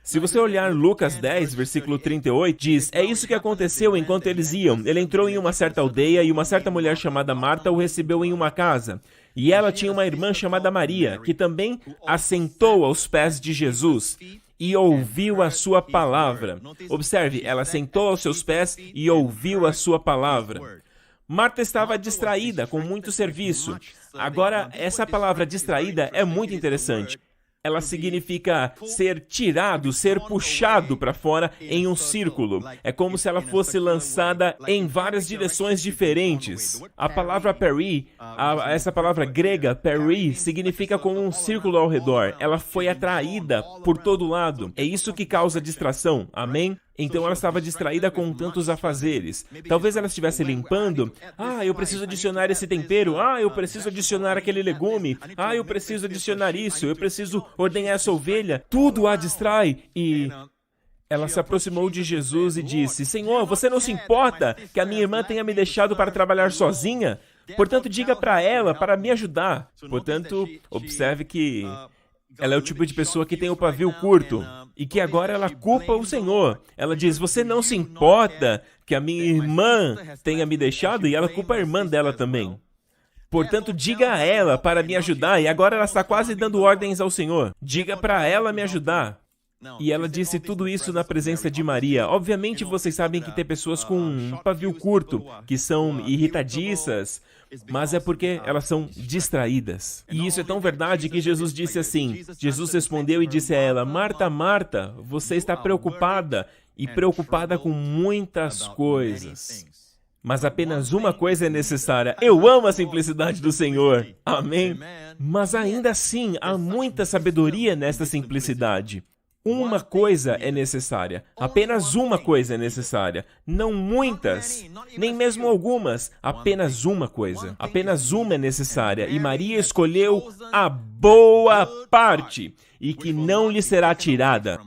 Se você olhar Lucas 10, versículo 38, diz, é isso que aconteceu enquanto eles iam. Ele entrou em uma certa aldeia e uma certa mulher chamada Marta o recebeu em uma casa. E ela tinha uma irmã chamada Maria, que também assentou aos pés de Jesus e ouviu a sua palavra. Observe, ela sentou aos seus pés e ouviu a sua palavra. Marta estava distraída com muito serviço. Agora, essa palavra distraída é muito interessante. Ela significa ser tirado, ser puxado para fora em um círculo. É como se ela fosse lançada em várias direções diferentes. A palavra peri, essa palavra grega, peri, significa como um círculo ao redor. Ela foi atraída por todo lado. É isso que causa distração. Amém? Então ela estava distraída com tantos afazeres. Talvez ela estivesse limpando. Eu preciso adicionar esse tempero. Eu preciso adicionar aquele legume. Eu preciso adicionar isso. Eu preciso ordenhar essa ovelha. Tudo a distrai. E ela se aproximou de Jesus e disse, Senhor, você não se importa que a minha irmã tenha me deixado para trabalhar sozinha? Portanto, diga para ela, para me ajudar. Portanto, observe que ela é o tipo de pessoa que tem o pavio curto e que agora ela culpa o Senhor. Ela diz, você não se importa que a minha irmã tenha me deixado? E ela culpa a irmã dela também. Portanto, diga a ela para me ajudar. E agora ela está quase dando ordens ao Senhor. Diga para ela me ajudar. E ela disse tudo isso na presença de Maria. Obviamente, vocês sabem que tem pessoas com um pavio curto, que são irritadiças, mas é porque elas são distraídas. E isso é tão verdade que Jesus disse assim, Jesus respondeu e disse a ela, Marta, Marta, você está preocupada e preocupada com muitas coisas. Mas apenas uma coisa é necessária. Eu amo a simplicidade do Senhor. Amém? Mas ainda assim, há muita sabedoria nesta simplicidade. Uma coisa é necessária. Apenas uma coisa é necessária. Não muitas, nem mesmo algumas. Apenas uma coisa. Apenas uma é necessária. E Maria escolheu a boa parte, e que não lhe será tirada.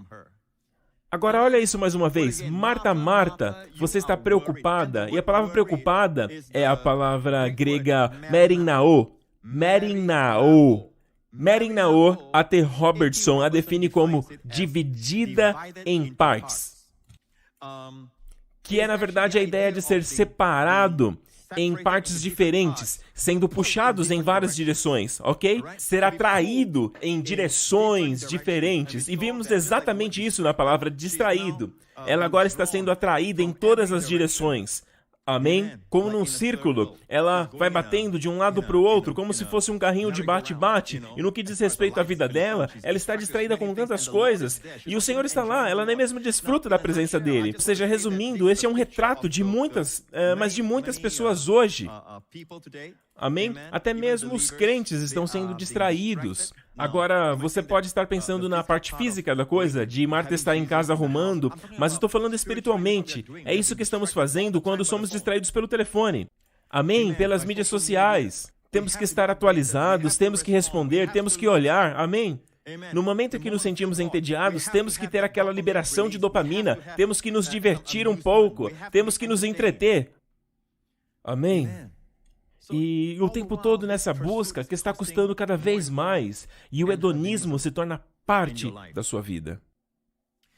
Agora, olha isso mais uma vez. Marta, Marta, você está preocupada. E a palavra preocupada é a palavra grega merinao. Merinao. Maryknoll A.T. Robertson a define como dividida em partes, que é, na verdade, a ideia de ser separado em partes diferentes, sendo puxados em várias direções, ok? Ser atraído em direções diferentes. E vimos exatamente isso na palavra distraído. Ela agora está sendo atraída em todas as direções. Amém? Como num círculo, ela vai batendo de um lado para o outro, como se fosse um carrinho de bate-bate. E no que diz respeito à vida dela, ela está distraída com tantas coisas. E o Senhor está lá, ela nem mesmo desfruta da presença dele. Ou seja, resumindo, esse é um retrato de muitas, mas de muitas pessoas hoje. Amém? Até mesmo os crentes estão sendo distraídos. Agora, você pode estar pensando na parte física da coisa, de Marta estar em casa arrumando, mas eu estou falando espiritualmente. É isso que estamos fazendo quando somos distraídos pelo telefone. Amém? Pelas mídias sociais. Temos que estar atualizados, temos que responder, temos que olhar. Amém? No momento em que nos sentimos entediados, temos que ter aquela liberação de dopamina, temos que nos divertir um pouco, temos que nos entreter. Amém? E o tempo todo nessa busca que está custando cada vez mais, e o hedonismo se torna parte da sua vida.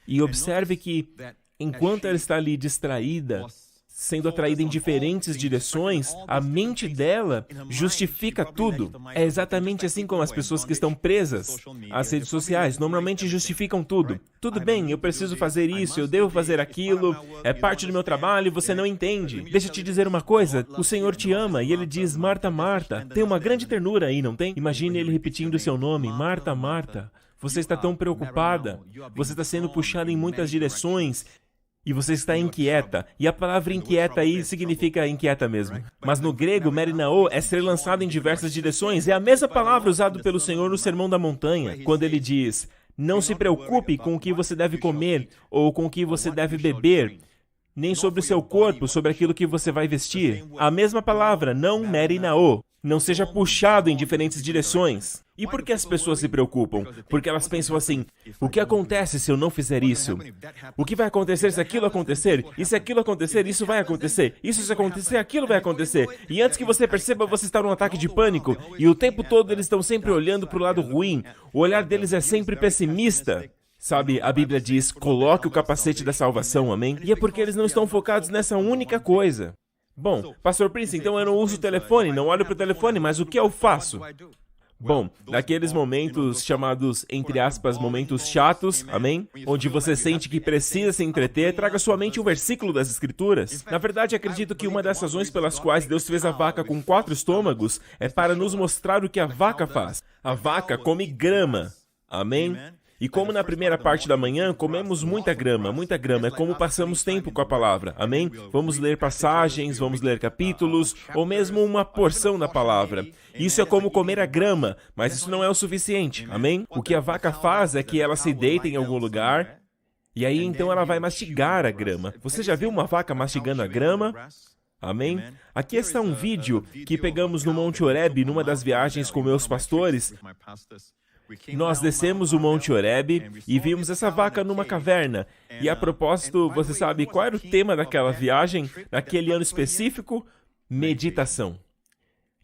E observe que, enquanto ela está ali distraída, sendo atraída em diferentes direções, a mente dela justifica tudo. É exatamente assim como as pessoas que estão presas às redes sociais normalmente justificam tudo. Tudo bem, eu preciso fazer isso, eu devo fazer aquilo, é parte do meu trabalho, você não entende. Deixa eu te dizer uma coisa, o Senhor te ama e Ele diz, Marta, Marta. Tem uma grande ternura aí, não tem? Imagine Ele repetindo o seu nome, Marta, Marta. Você está tão preocupada, você está sendo puxada em muitas direções, e você está inquieta. E a palavra inquieta aí significa inquieta mesmo. Mas no grego, Maryknoll é ser lançado em diversas direções. É a mesma palavra usada pelo Senhor no Sermão da Montanha, quando ele diz, não se preocupe com o que você deve comer ou com o que você deve beber, nem sobre o seu corpo, sobre aquilo que você vai vestir. A mesma palavra, não Maryknoll. Não seja puxado em diferentes direções. E por que as pessoas se preocupam? Porque elas pensam assim, o que acontece se eu não fizer isso? O que vai acontecer se aquilo acontecer? E se aquilo acontecer, isso vai acontecer. Isso se acontecer, aquilo vai acontecer. E antes que você perceba, você está num ataque de pânico. E o tempo todo eles estão sempre olhando para o lado ruim. O olhar deles é sempre pessimista. Sabe, a Bíblia diz, coloque o capacete da salvação, amém? E é porque eles não estão focados nessa única coisa. Bom, Pastor Prince, então eu não uso o telefone, não olho para o telefone, mas o que eu faço? Bom, naqueles momentos chamados, entre aspas, momentos chatos, amém? Onde você sente que precisa se entreter, traga à sua mente um versículo das Escrituras. Na verdade, acredito que uma das razões pelas quais Deus fez a vaca com 4 estômagos é para nos mostrar o que a vaca faz. A vaca come grama, amém? E como na primeira parte da manhã, comemos muita grama, é como passamos tempo com a palavra, amém? Vamos ler passagens, vamos ler capítulos, ou mesmo uma porção da palavra. Isso é como comer a grama, mas isso não é o suficiente, amém? O que a vaca faz é que ela se deita em algum lugar, e aí então ela vai mastigar a grama. Você já viu uma vaca mastigando a grama? Amém? Aqui está um vídeo que pegamos no Monte Horebe, numa das viagens com meus pastores. Nós descemos o Monte Horebe e vimos essa vaca numa caverna. E a propósito, você sabe qual era o tema daquela viagem, naquele ano específico? Meditação.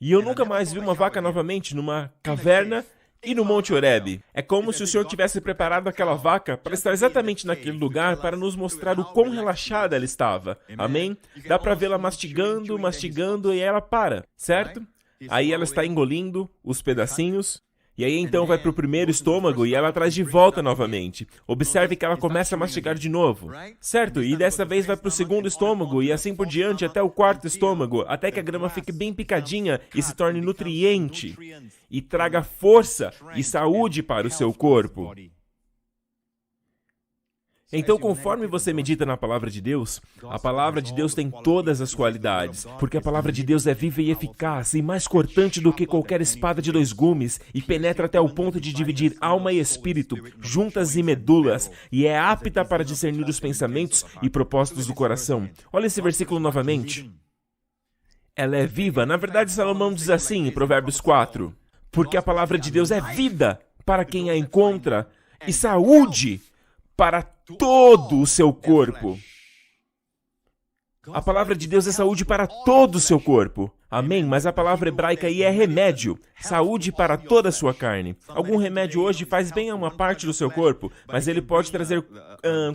E eu nunca mais vi uma vaca novamente numa caverna e no Monte Horebe. É como se o Senhor tivesse preparado aquela vaca para estar exatamente naquele lugar para nos mostrar o quão relaxada ela estava. Amém? Dá para vê-la mastigando, mastigando e ela para, certo? Aí ela está engolindo os pedacinhos. E aí então vai para o primeiro estômago e ela traz de volta novamente. Observe que ela começa a mastigar de novo, certo? E dessa vez vai para o segundo estômago e assim por diante até o quarto estômago, até que a grama fique bem picadinha e se torne nutriente e traga força e saúde para o seu corpo. Então, conforme você medita na Palavra de Deus, a Palavra de Deus tem todas as qualidades, porque a Palavra de Deus é viva e eficaz, e mais cortante do que qualquer espada de 2 gumes, e penetra até o ponto de dividir alma e espírito, juntas e medulas, e é apta para discernir os pensamentos e propósitos do coração. Olha esse versículo novamente. Ela é viva. Na verdade, Salomão diz assim em Provérbios 4, porque a Palavra de Deus é vida para quem a encontra, e saúde para todo o seu corpo. A palavra de Deus é saúde para todo o seu corpo. Amém? Mas a palavra hebraica aí é remédio, saúde para toda a sua carne. Algum remédio hoje faz bem a uma parte do seu corpo, mas ele pode trazer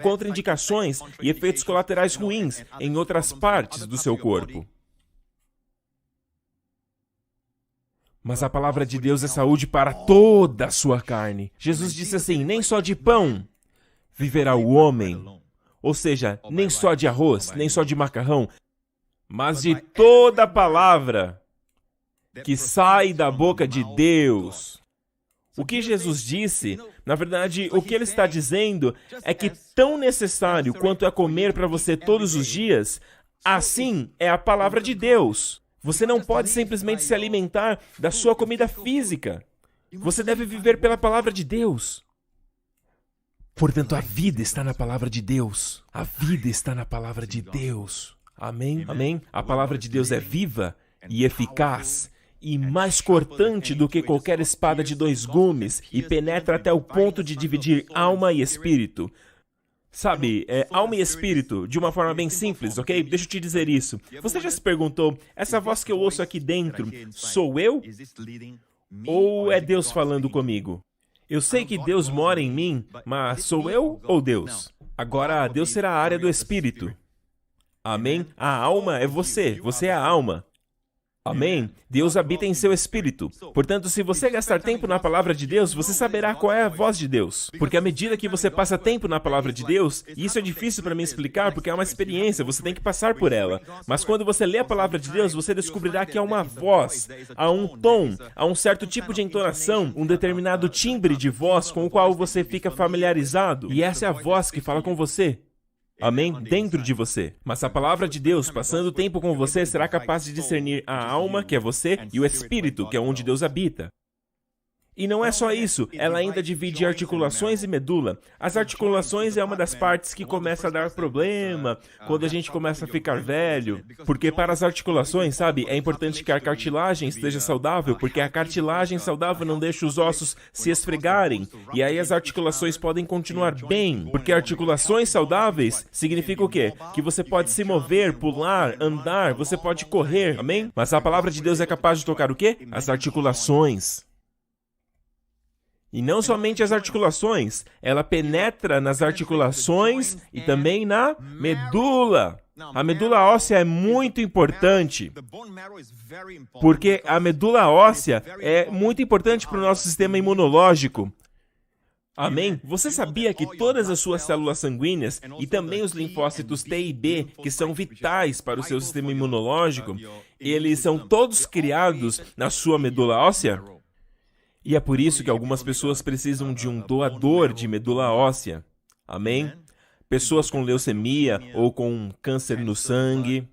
contraindicações e efeitos colaterais ruins em outras partes do seu corpo. Mas a palavra de Deus é saúde para toda a sua carne. Jesus disse assim, nem só de pão viverá o homem. Ou seja, nem só de arroz, nem só de macarrão, mas de toda a palavra que sai da boca de Deus. O que Jesus disse, na verdade, o que ele está dizendo é que tão necessário quanto é comer para você todos os dias, assim é a palavra de Deus. Você não pode simplesmente se alimentar da sua comida física. Você deve viver pela palavra de Deus. Portanto, a vida está na palavra de Deus. A vida está na palavra de Deus. Amém? Amém? A palavra de Deus é viva e eficaz e mais cortante do que qualquer espada de 2 gumes e penetra até o ponto de dividir alma e espírito. Sabe, alma e espírito, de uma forma bem simples, ok? Deixa eu te dizer isso. Você já se perguntou, essa voz que eu ouço aqui dentro, sou eu? Ou é Deus falando comigo? Eu sei que Deus mora em mim, mas sou eu ou Deus? Agora, Deus será a área do espírito. Amém? A alma é você, você é a alma. Amém? Deus habita em seu espírito. Portanto, se você gastar tempo na palavra de Deus, você saberá qual é a voz de Deus. Porque à medida que você passa tempo na palavra de Deus, e isso é difícil para mim explicar porque é uma experiência, você tem que passar por ela. Mas quando você lê a palavra de Deus, você descobrirá que há uma voz, há um tom, há um certo tipo de entonação, um determinado timbre de voz com o qual você fica familiarizado. E essa é a voz que fala com você. Amém? Dentro de você. Mas a palavra de Deus, passando tempo com você, será capaz de discernir a alma, que é você, e o espírito, que é onde Deus habita. E não é só isso, ela ainda divide articulações e medula. As articulações é uma das partes que começa a dar problema quando a gente começa a ficar velho. Porque para as articulações, sabe, é importante que a cartilagem esteja saudável, porque a cartilagem saudável não deixa os ossos se esfregarem. E aí as articulações podem continuar bem. Porque articulações saudáveis significa o quê? Que você pode se mover, pular, andar, você pode correr, amém? Mas a palavra de Deus é capaz de tocar o quê? As articulações. E não somente as articulações, ela penetra nas articulações e também na medula. A medula óssea é muito importante, porque a medula óssea é muito importante para o nosso sistema imunológico. Amém? Você sabia que todas as suas células sanguíneas e também os linfócitos T e B, que são vitais para o seu sistema imunológico, eles são todos criados na sua medula óssea? E é por isso que algumas pessoas precisam de um doador de medula óssea. Amém? Pessoas com leucemia ou com câncer no sangue.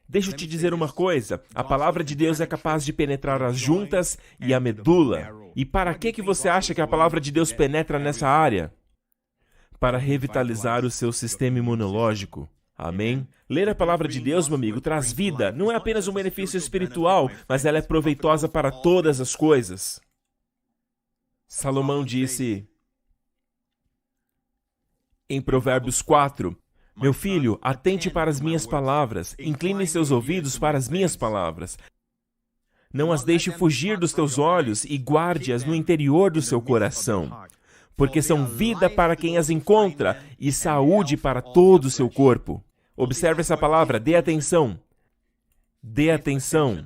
Deixa eu te dizer uma coisa. A palavra de Deus é capaz de penetrar as juntas e a medula. E para que você acha que a palavra de Deus penetra nessa área? Para revitalizar o seu sistema imunológico. Amém? Ler a palavra de Deus, meu amigo, traz vida. Não é apenas um benefício espiritual, mas ela é proveitosa para todas as coisas. Salomão disse em Provérbios 4, meu filho, atente para as minhas palavras, incline seus ouvidos para as minhas palavras. Não as deixe fugir dos teus olhos e guarde-as no interior do seu coração, porque são vida para quem as encontra e saúde para todo o seu corpo. Observe essa palavra, dê atenção. Dê atenção.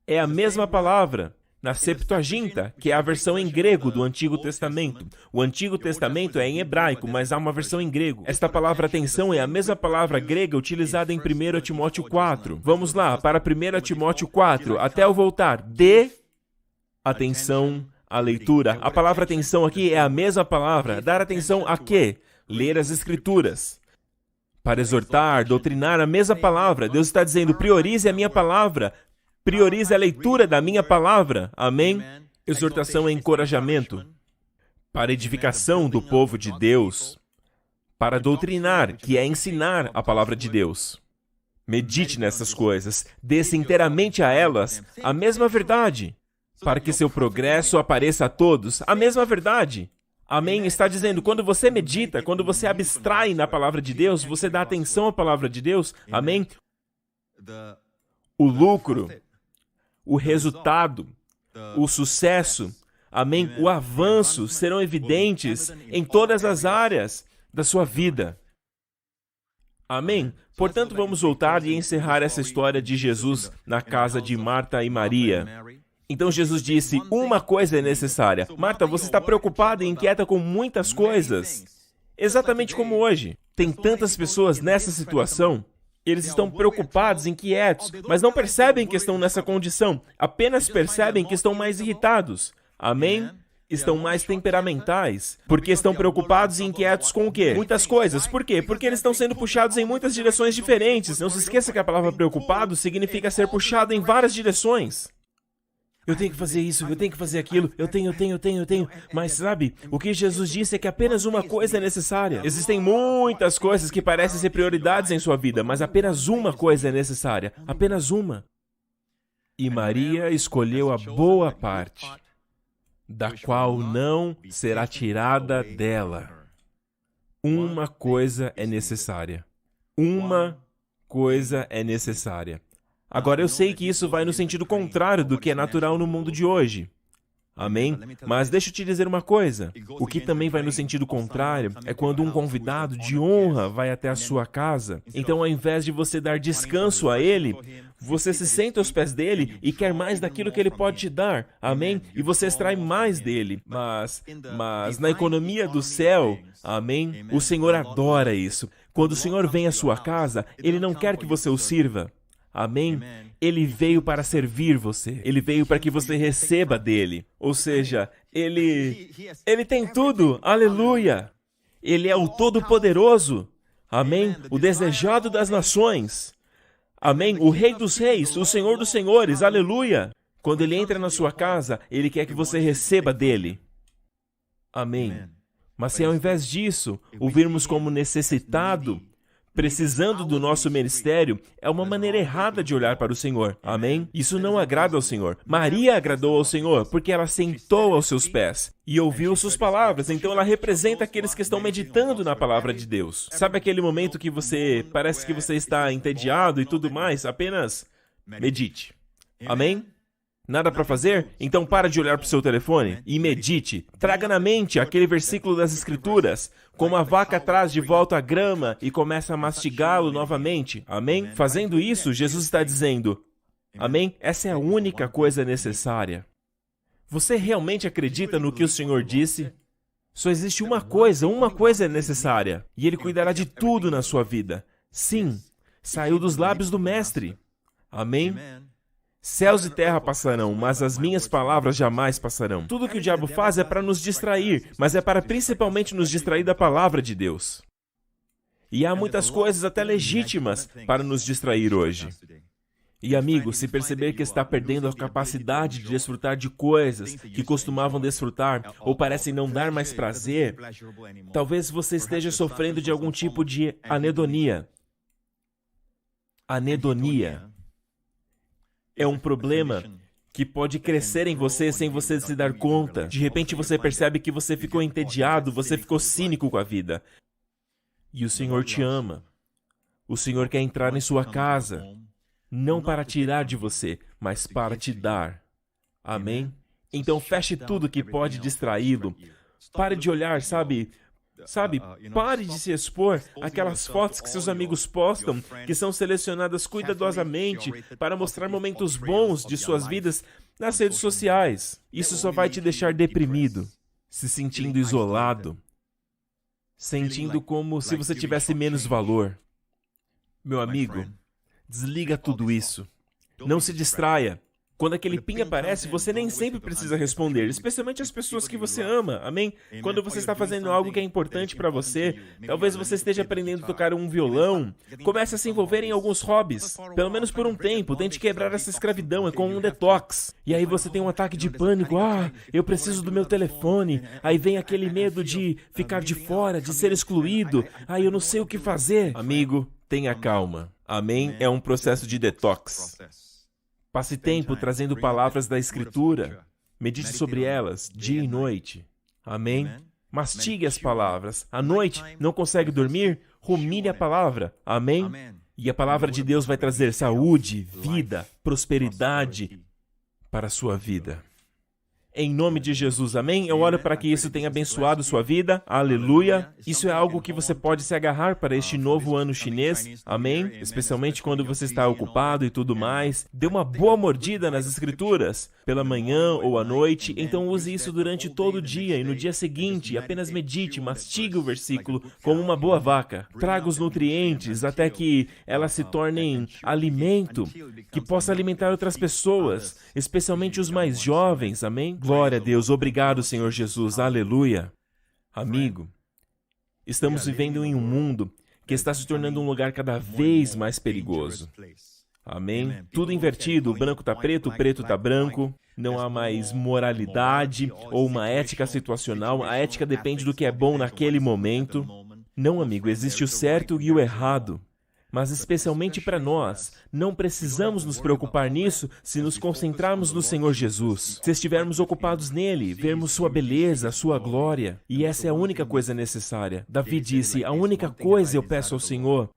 É a mesma palavra na Septuaginta, que é a versão em grego do Antigo Testamento. O Antigo Testamento é em hebraico, mas há uma versão em grego. Esta palavra atenção é a mesma palavra grega utilizada em 1 Timóteo 4. Vamos lá, para 1 Timóteo 4, até eu voltar. Dê atenção à leitura. A palavra atenção aqui é a mesma palavra. Dar atenção a quê? Ler as Escrituras. Para exortar, doutrinar, a mesma palavra. Deus está dizendo, priorize a minha palavra. Priorize a leitura da minha palavra. Amém? Exortação é encorajamento. Para edificação do povo de Deus. Para doutrinar, que é ensinar a palavra de Deus. Medite nessas coisas. Dê-se inteiramente a elas a mesma verdade. Para que seu progresso apareça a todos. A mesma verdade. Amém? Está dizendo, quando você medita, quando você abstrai na palavra de Deus, você dá atenção à palavra de Deus. Amém? o lucro, o resultado, o sucesso, amém, o avanço serão evidentes em todas as áreas da sua vida. Amém? Portanto, vamos voltar e encerrar essa história de Jesus na casa de Marta e Maria. Então Jesus disse, uma coisa é necessária. Marta, você está preocupada e inquieta com muitas coisas. Exatamente como hoje. Tem tantas pessoas nessa situação. Eles estão preocupados, inquietos, mas não percebem que estão nessa condição. Apenas percebem que estão mais irritados. Amém? Estão mais temperamentais, porque estão preocupados e inquietos com o quê? Muitas coisas. Por quê? Porque eles estão sendo puxados em muitas direções diferentes. Não se esqueça que a palavra preocupado significa ser puxado em várias direções. Eu tenho que fazer isso, eu tenho que fazer aquilo, eu tenho. Mas sabe, o que Jesus disse é que apenas uma coisa é necessária. Existem muitas coisas que parecem ser prioridades em sua vida, mas apenas uma coisa é necessária. Apenas uma. E Maria escolheu a boa parte, da qual não será tirada dela. Uma coisa é necessária. Uma coisa é necessária. Agora, eu sei que isso vai no sentido contrário do que é natural no mundo de hoje. Amém? Mas deixa eu te dizer uma coisa. O que também vai no sentido contrário é quando um convidado de honra vai até a sua casa. Então, ao invés de você dar descanso a ele, você se senta aos pés dele e quer mais daquilo que ele pode te dar. Amém? E você extrai mais dele. Mas na economia do céu, amém? O Senhor adora isso. Quando o Senhor vem à sua casa, Ele não quer que você o sirva. Amém? Ele veio para servir você. Ele veio para que você receba dele. Ou seja, Ele tem tudo. Aleluia! Ele é o Todo-Poderoso. Amém? O desejado das nações. Amém? O Rei dos Reis, o Senhor dos Senhores. Aleluia! Quando Ele entra na sua casa, Ele quer que você receba dele. Amém? Mas se ao invés disso, o virmos como necessitado, precisando do nosso ministério, é uma maneira errada de olhar para o Senhor. Amém? Isso não agrada ao Senhor. Maria agradou ao Senhor porque ela sentou aos seus pés e ouviu suas palavras. Então ela representa aqueles que estão meditando na palavra de Deus. Sabe aquele momento que parece que você está entediado e tudo mais? Apenas medite. Amém? Nada para fazer? Então para de olhar para o seu telefone e medite. Traga na mente aquele versículo das Escrituras. Como a vaca traz de volta a grama e começa a mastigá-lo novamente. Amém? Fazendo isso, Jesus está dizendo, amém? Essa é a única coisa necessária. Você realmente acredita no que o Senhor disse? Só existe uma coisa é necessária. E Ele cuidará de tudo na sua vida. Sim, saiu dos lábios do Mestre. Amém? Céus e terra passarão, mas as minhas palavras jamais passarão. Tudo que o diabo faz é para nos distrair, mas é para principalmente nos distrair da palavra de Deus. E há muitas coisas até legítimas para nos distrair hoje. E amigo, se perceber que está perdendo a capacidade de desfrutar de coisas que costumavam desfrutar ou parecem não dar mais prazer, talvez você esteja sofrendo de algum tipo de anedonia. Anedonia é um problema que pode crescer em você sem você se dar conta. De repente você percebe que você ficou entediado, você ficou cínico com a vida. E o Senhor te ama. O Senhor quer entrar em sua casa, não para tirar de você, mas para te dar. Amém? Então feche tudo que pode distraí-lo. Pare de olhar, sabe, pare de se expor àquelas fotos que seus amigos postam, que são selecionadas cuidadosamente para mostrar momentos bons de suas vidas nas redes sociais. Isso só vai te deixar deprimido, se sentindo isolado, sentindo como se você tivesse menos valor. Meu amigo, desliga tudo isso. Não se distraia. Quando aquele ping aparece, você nem sempre precisa responder, especialmente as pessoas que você ama, amém? Quando você está fazendo algo que é importante para você, talvez você esteja aprendendo a tocar um violão, comece a se envolver em alguns hobbies, pelo menos por um tempo, tente quebrar essa escravidão, é como um detox. E aí você tem um ataque de pânico, eu preciso do meu telefone, aí vem aquele medo de ficar de fora, de ser excluído, eu não sei o que fazer. Amigo, tenha calma, amém? É um processo de detox. Passe tempo trazendo palavras da Escritura. Medite sobre elas, dia e noite. Amém? Mastigue as palavras. À noite, não consegue dormir? Rumine a palavra. Amém? E a palavra de Deus vai trazer saúde, vida, prosperidade para a sua vida. Em nome de Jesus, amém? Eu oro para que isso tenha abençoado sua vida, aleluia. Isso é algo que você pode se agarrar para este novo ano chinês, amém? Especialmente quando você está ocupado e tudo mais. Dê uma boa mordida nas escrituras, pela manhã ou à noite, então use isso durante todo o dia e no dia seguinte, apenas medite, mastigue o versículo como uma boa vaca. Traga os nutrientes até que elas se tornem alimento, que possa alimentar outras pessoas, especialmente os mais jovens, amém? Glória a Deus, obrigado, Senhor Jesus, aleluia. Amigo, estamos vivendo em um mundo que está se tornando um lugar cada vez mais perigoso. Amém? Tudo invertido, o branco está preto, o preto está branco. Não há mais moralidade ou uma ética situacional. A ética depende do que é bom naquele momento. Não, amigo, existe o certo e o errado. Mas especialmente para nós, não precisamos nos preocupar nisso se nos concentrarmos no Senhor Jesus. Se estivermos ocupados nele, vermos sua beleza, sua glória. E essa é a única coisa necessária. Davi disse, a única coisa eu peço ao Senhor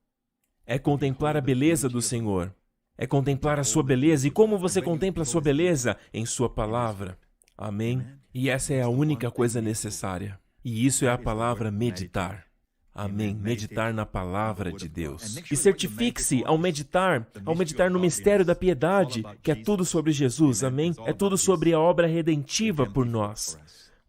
é contemplar a beleza do Senhor. É contemplar a sua beleza. E como você contempla a sua beleza? Em sua palavra. Amém? E essa é a única coisa necessária. E isso é a palavra meditar. Amém. Meditar na palavra de Deus. E certifique-se ao meditar no mistério da piedade, que é tudo sobre Jesus. Amém. É tudo sobre a obra redentiva por nós.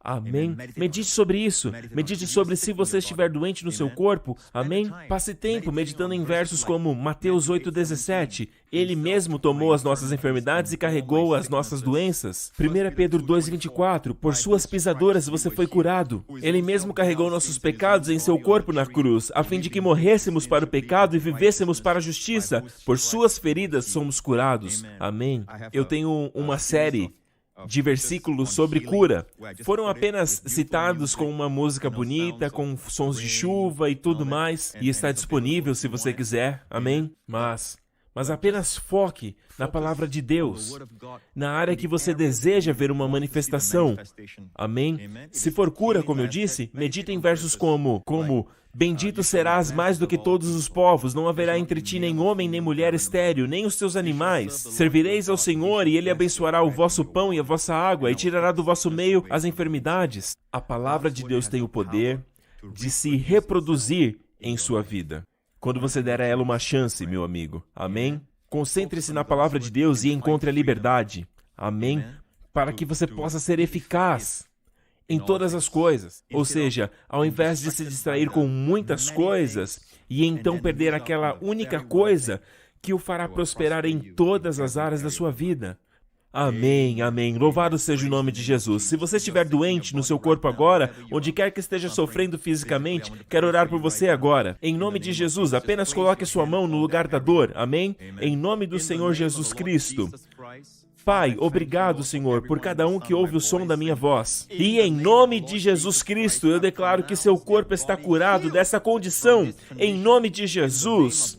Amém. Medite sobre isso. Medite sobre se você estiver doente no seu corpo. Amém. Passe tempo meditando em versos como Mateus 8,17. Ele mesmo tomou as nossas enfermidades e carregou as nossas doenças. 1 Pedro 2,24. Por suas pisaduras você foi curado. Ele mesmo carregou nossos pecados em seu corpo na cruz, a fim de que morrêssemos para o pecado e vivêssemos para a justiça. Por suas feridas somos curados. Amém. Eu tenho uma série de versículos sobre cura. Foram apenas citados com uma música bonita, com sons de chuva e tudo mais, e está disponível se você quiser, amém? Mas apenas foque na palavra de Deus, na área que você deseja ver uma manifestação, amém? Se for cura, como eu disse, medita em versos como bendito serás mais do que todos os povos, não haverá entre ti nem homem, nem mulher estéril, nem os teus animais. Servireis ao Senhor, e Ele abençoará o vosso pão e a vossa água, e tirará do vosso meio as enfermidades. A palavra de Deus tem o poder de se reproduzir em sua vida. Quando você der a ela uma chance, meu amigo. Amém? Concentre-se na palavra de Deus e encontre a liberdade. Amém? Para que você possa ser eficaz em todas as coisas. Ou seja, ao invés de se distrair com muitas coisas e então perder aquela única coisa que o fará prosperar em todas as áreas da sua vida. Amém, amém. Louvado seja o nome de Jesus. Se você estiver doente no seu corpo agora, onde quer que esteja sofrendo fisicamente, quero orar por você agora. Em nome de Jesus, apenas coloque sua mão no lugar da dor. Amém? Em nome do Senhor Jesus Cristo. Pai, obrigado, Senhor, por cada um que ouve o som da minha voz. E em nome de Jesus Cristo, eu declaro que seu corpo está curado dessa condição. Em nome de Jesus,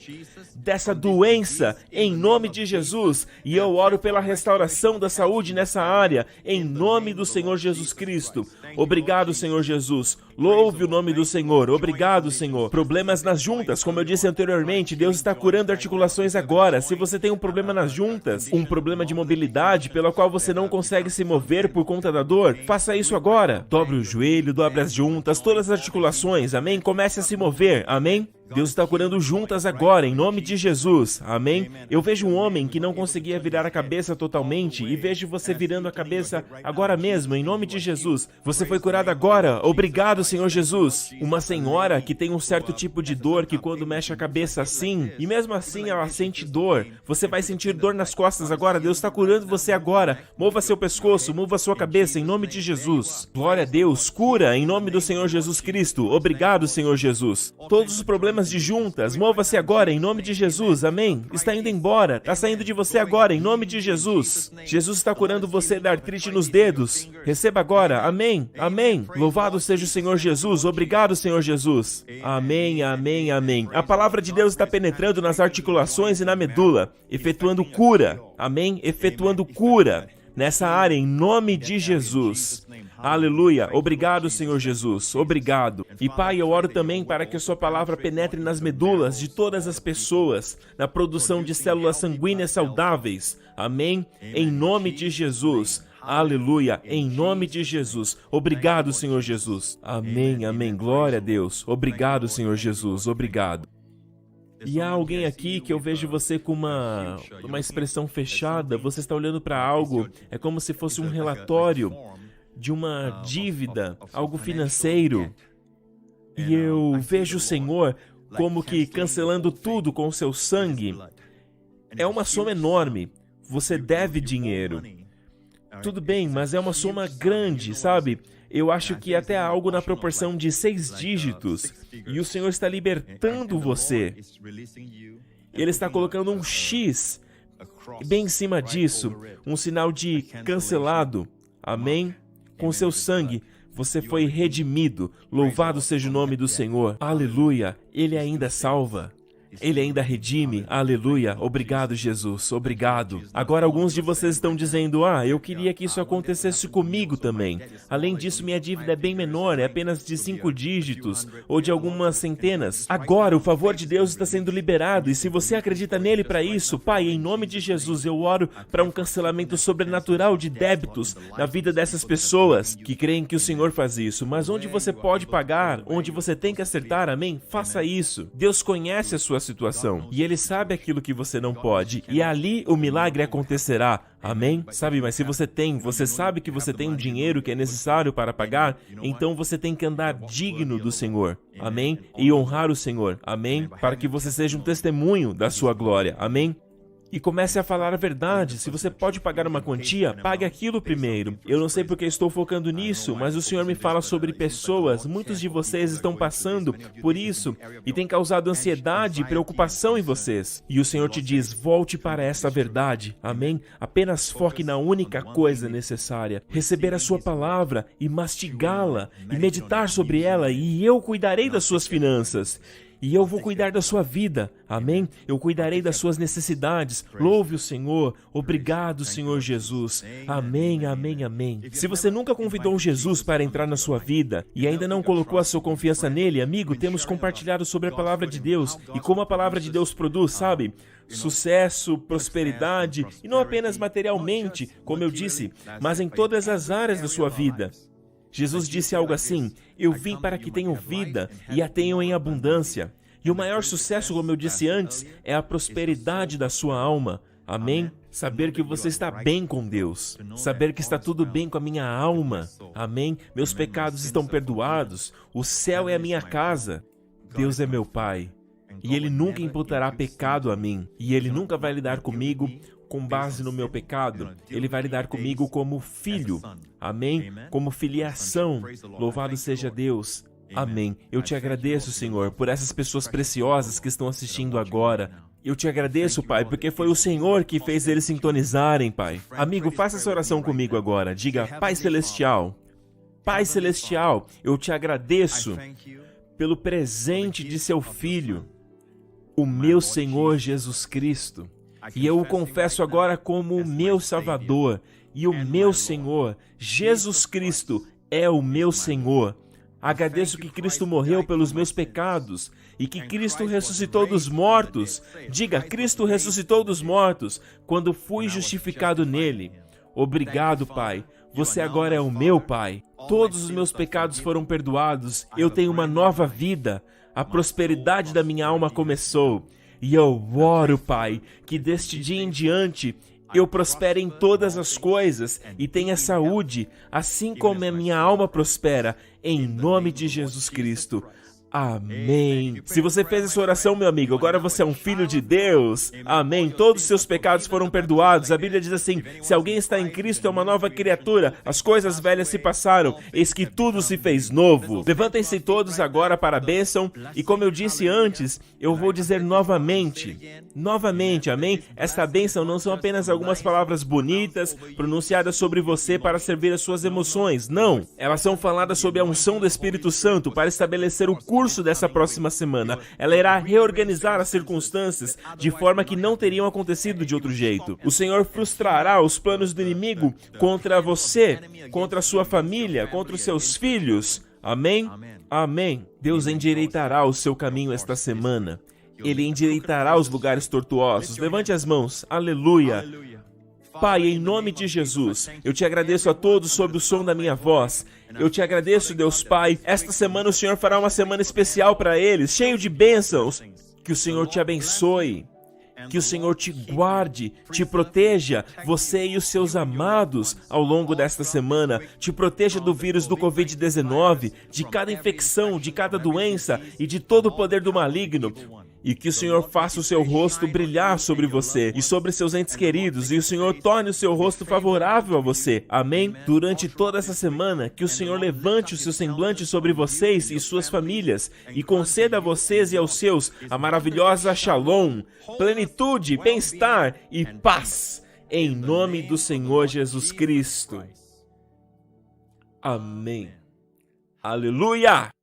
dessa doença, em nome de Jesus. E eu oro pela restauração da saúde nessa área, em nome do Senhor Jesus Cristo. Obrigado, Senhor Jesus. Louve o nome do Senhor. Obrigado, Senhor. Problemas nas juntas, como eu disse anteriormente, Deus está curando articulações agora. Se você tem um problema nas juntas, um problema de mobilidade pela qual você não consegue se mover por conta da dor, faça isso agora. Dobre o joelho, dobre as juntas, todas as articulações, amém? Comece a se mover, amém? Deus está curando juntas agora, em nome de Jesus, amém? Eu vejo um homem que não conseguia virar a cabeça totalmente e vejo você virando a cabeça agora mesmo, em nome de Jesus. Você foi curado agora, obrigado, Senhor Jesus. Uma senhora que tem um certo tipo de dor que quando mexe a cabeça assim, e mesmo assim ela sente dor, você vai sentir dor nas costas agora, Deus está curando você agora. Mova seu pescoço, mova sua cabeça, em nome de Jesus. Glória a Deus, cura, em nome do Senhor Jesus Cristo. Obrigado, Senhor Jesus. Todos os problemas de juntas, mova-se agora em nome de Jesus, amém? Está indo embora, está saindo de você agora em nome de Jesus. Jesus está curando você da artrite nos dedos. Receba agora, amém, amém. Louvado seja o Senhor Jesus, obrigado, Senhor Jesus. Amém, amém, amém. A palavra de Deus está penetrando nas articulações e na medula, efetuando cura, amém? Efetuando cura nessa área em nome de Jesus. Aleluia. Obrigado, Senhor Jesus. Obrigado. E Pai, eu oro também para que a sua palavra penetre nas medulas de todas as pessoas, na produção de células sanguíneas saudáveis. Amém? Em nome de Jesus. Aleluia, em nome de Jesus. Obrigado, Senhor Jesus. Amém, amém. Glória a Deus. Obrigado, Senhor Jesus. Obrigado. E há alguém aqui que eu vejo você com uma expressão fechada. Você está olhando para algo, é como se fosse um relatório de uma dívida, algo financeiro. E eu vejo o Senhor como que cancelando tudo com o seu sangue. É uma soma enorme. Você deve dinheiro. Tudo bem, mas é uma soma grande, sabe? Eu acho que até algo na proporção de 6 dígitos. E o Senhor está libertando você. Ele está colocando um X bem em cima disso. Um sinal de cancelado. Amém? Com seu sangue, você foi redimido. Louvado seja o nome do Senhor. Aleluia. Ele ainda salva. Ele ainda redime. Aleluia. Obrigado, Jesus. Obrigado. Agora, alguns de vocês estão dizendo, eu queria que isso acontecesse comigo também. Além disso, minha dívida é bem menor, é apenas de 5 dígitos, ou de algumas centenas. Agora, o favor de Deus está sendo liberado, e se você acredita nele para isso, Pai, em nome de Jesus, eu oro para um cancelamento sobrenatural de débitos na vida dessas pessoas que creem que o Senhor faz isso. Mas onde você pode pagar, onde você tem que acertar, amém? Faça isso. Deus conhece a sua situação, e Ele sabe aquilo que você não pode, e ali o milagre acontecerá, amém? Sabe, mas se você sabe que você tem o dinheiro que é necessário para pagar, então você tem que andar digno do Senhor, amém? E honrar o Senhor, amém? Para que você seja um testemunho da sua glória, amém? E comece a falar a verdade. Se você pode pagar uma quantia, pague aquilo primeiro. Eu não sei porque estou focando nisso, mas o Senhor me fala sobre pessoas. Muitos de vocês estão passando por isso e tem causado ansiedade e preocupação em vocês. E o Senhor te diz, volte para essa verdade. Amém? Apenas foque na única coisa necessária. Receber a sua palavra e mastigá-la e meditar sobre ela, e eu cuidarei das suas finanças. E eu vou cuidar da sua vida, amém? Eu cuidarei das suas necessidades. Louve o Senhor. Obrigado, Senhor Jesus. Amém, amém, amém. Se você nunca convidou Jesus para entrar na sua vida e ainda não colocou a sua confiança nele, amigo, temos compartilhado sobre a palavra de Deus e como a palavra de Deus produz, sabe? Sucesso, prosperidade, e não apenas materialmente, como eu disse, mas em todas as áreas da sua vida. Jesus disse algo assim, eu vim para que tenham vida e a tenham em abundância. E o maior sucesso, como eu disse antes, é a prosperidade da sua alma. Amém? Saber que você está bem com Deus. Saber que está tudo bem com a minha alma. Amém? Meus pecados estão perdoados. O céu é a minha casa. Deus é meu Pai. E Ele nunca imputará pecado a mim. E Ele nunca vai lidar comigo com base no meu pecado. Ele vai lidar comigo como filho. Amém? Como filiação. Louvado seja Deus. Amém. Eu te agradeço, Senhor, por essas pessoas preciosas que estão assistindo agora. Eu te agradeço, Pai, porque foi o Senhor que fez eles sintonizarem, Pai. Amigo, faça essa oração comigo agora. Diga, Pai Celestial. Pai Celestial, eu te agradeço pelo presente de seu Filho, o meu Senhor Jesus Cristo. E eu o confesso agora como o meu Salvador e o meu Senhor. Jesus Cristo é o meu Senhor. Agradeço que Cristo morreu pelos meus pecados e que Cristo ressuscitou dos mortos. Diga, Cristo ressuscitou dos mortos quando fui justificado nele. Obrigado, Pai. Você agora é o meu Pai. Todos os meus pecados foram perdoados. Eu tenho uma nova vida. A prosperidade da minha alma começou. E eu oro, Pai, que deste dia em diante eu prospere em todas as coisas e tenha saúde, assim como a minha alma prospera, em nome de Jesus Cristo. Amém. Se você fez essa oração, meu amigo, agora você é um filho de Deus. Amém. Todos os seus pecados foram perdoados. A Bíblia diz assim, se alguém está em Cristo, é uma nova criatura. As coisas velhas se passaram, eis que tudo se fez novo. Levantem-se todos agora para a bênção. E como eu disse antes, eu vou dizer novamente, amém? Esta bênção não são apenas algumas palavras bonitas, pronunciadas sobre você para servir as suas emoções. Não. Elas são faladas sob a unção do Espírito Santo para estabelecer o curso curso dessa próxima semana. Ela irá reorganizar as circunstâncias de forma que não teriam acontecido de outro jeito. O Senhor frustrará os planos do inimigo contra você, contra a sua família, contra os seus filhos. Amém? Amém. Deus endireitará o seu caminho esta semana. Ele endireitará os lugares tortuosos. Levante as mãos. Aleluia. Pai, em nome de Jesus, eu te agradeço a todos sob o som da minha voz. Eu te agradeço, Deus Pai. Esta semana o Senhor fará uma semana especial para eles, cheio de bênçãos. Que o Senhor te abençoe. Que o Senhor te guarde, te proteja, você e os seus amados ao longo desta semana. Te proteja do vírus do Covid-19, de cada infecção, de cada doença e de todo o poder do maligno. E que o Senhor faça o seu rosto brilhar sobre você e sobre seus entes queridos, e o Senhor torne o seu rosto favorável a você. Amém? Durante toda essa semana, que o Senhor levante o seu semblante sobre vocês e suas famílias, e conceda a vocês e aos seus a maravilhosa Shalom, plenitude, bem-estar e paz, em nome do Senhor Jesus Cristo. Amém. Aleluia!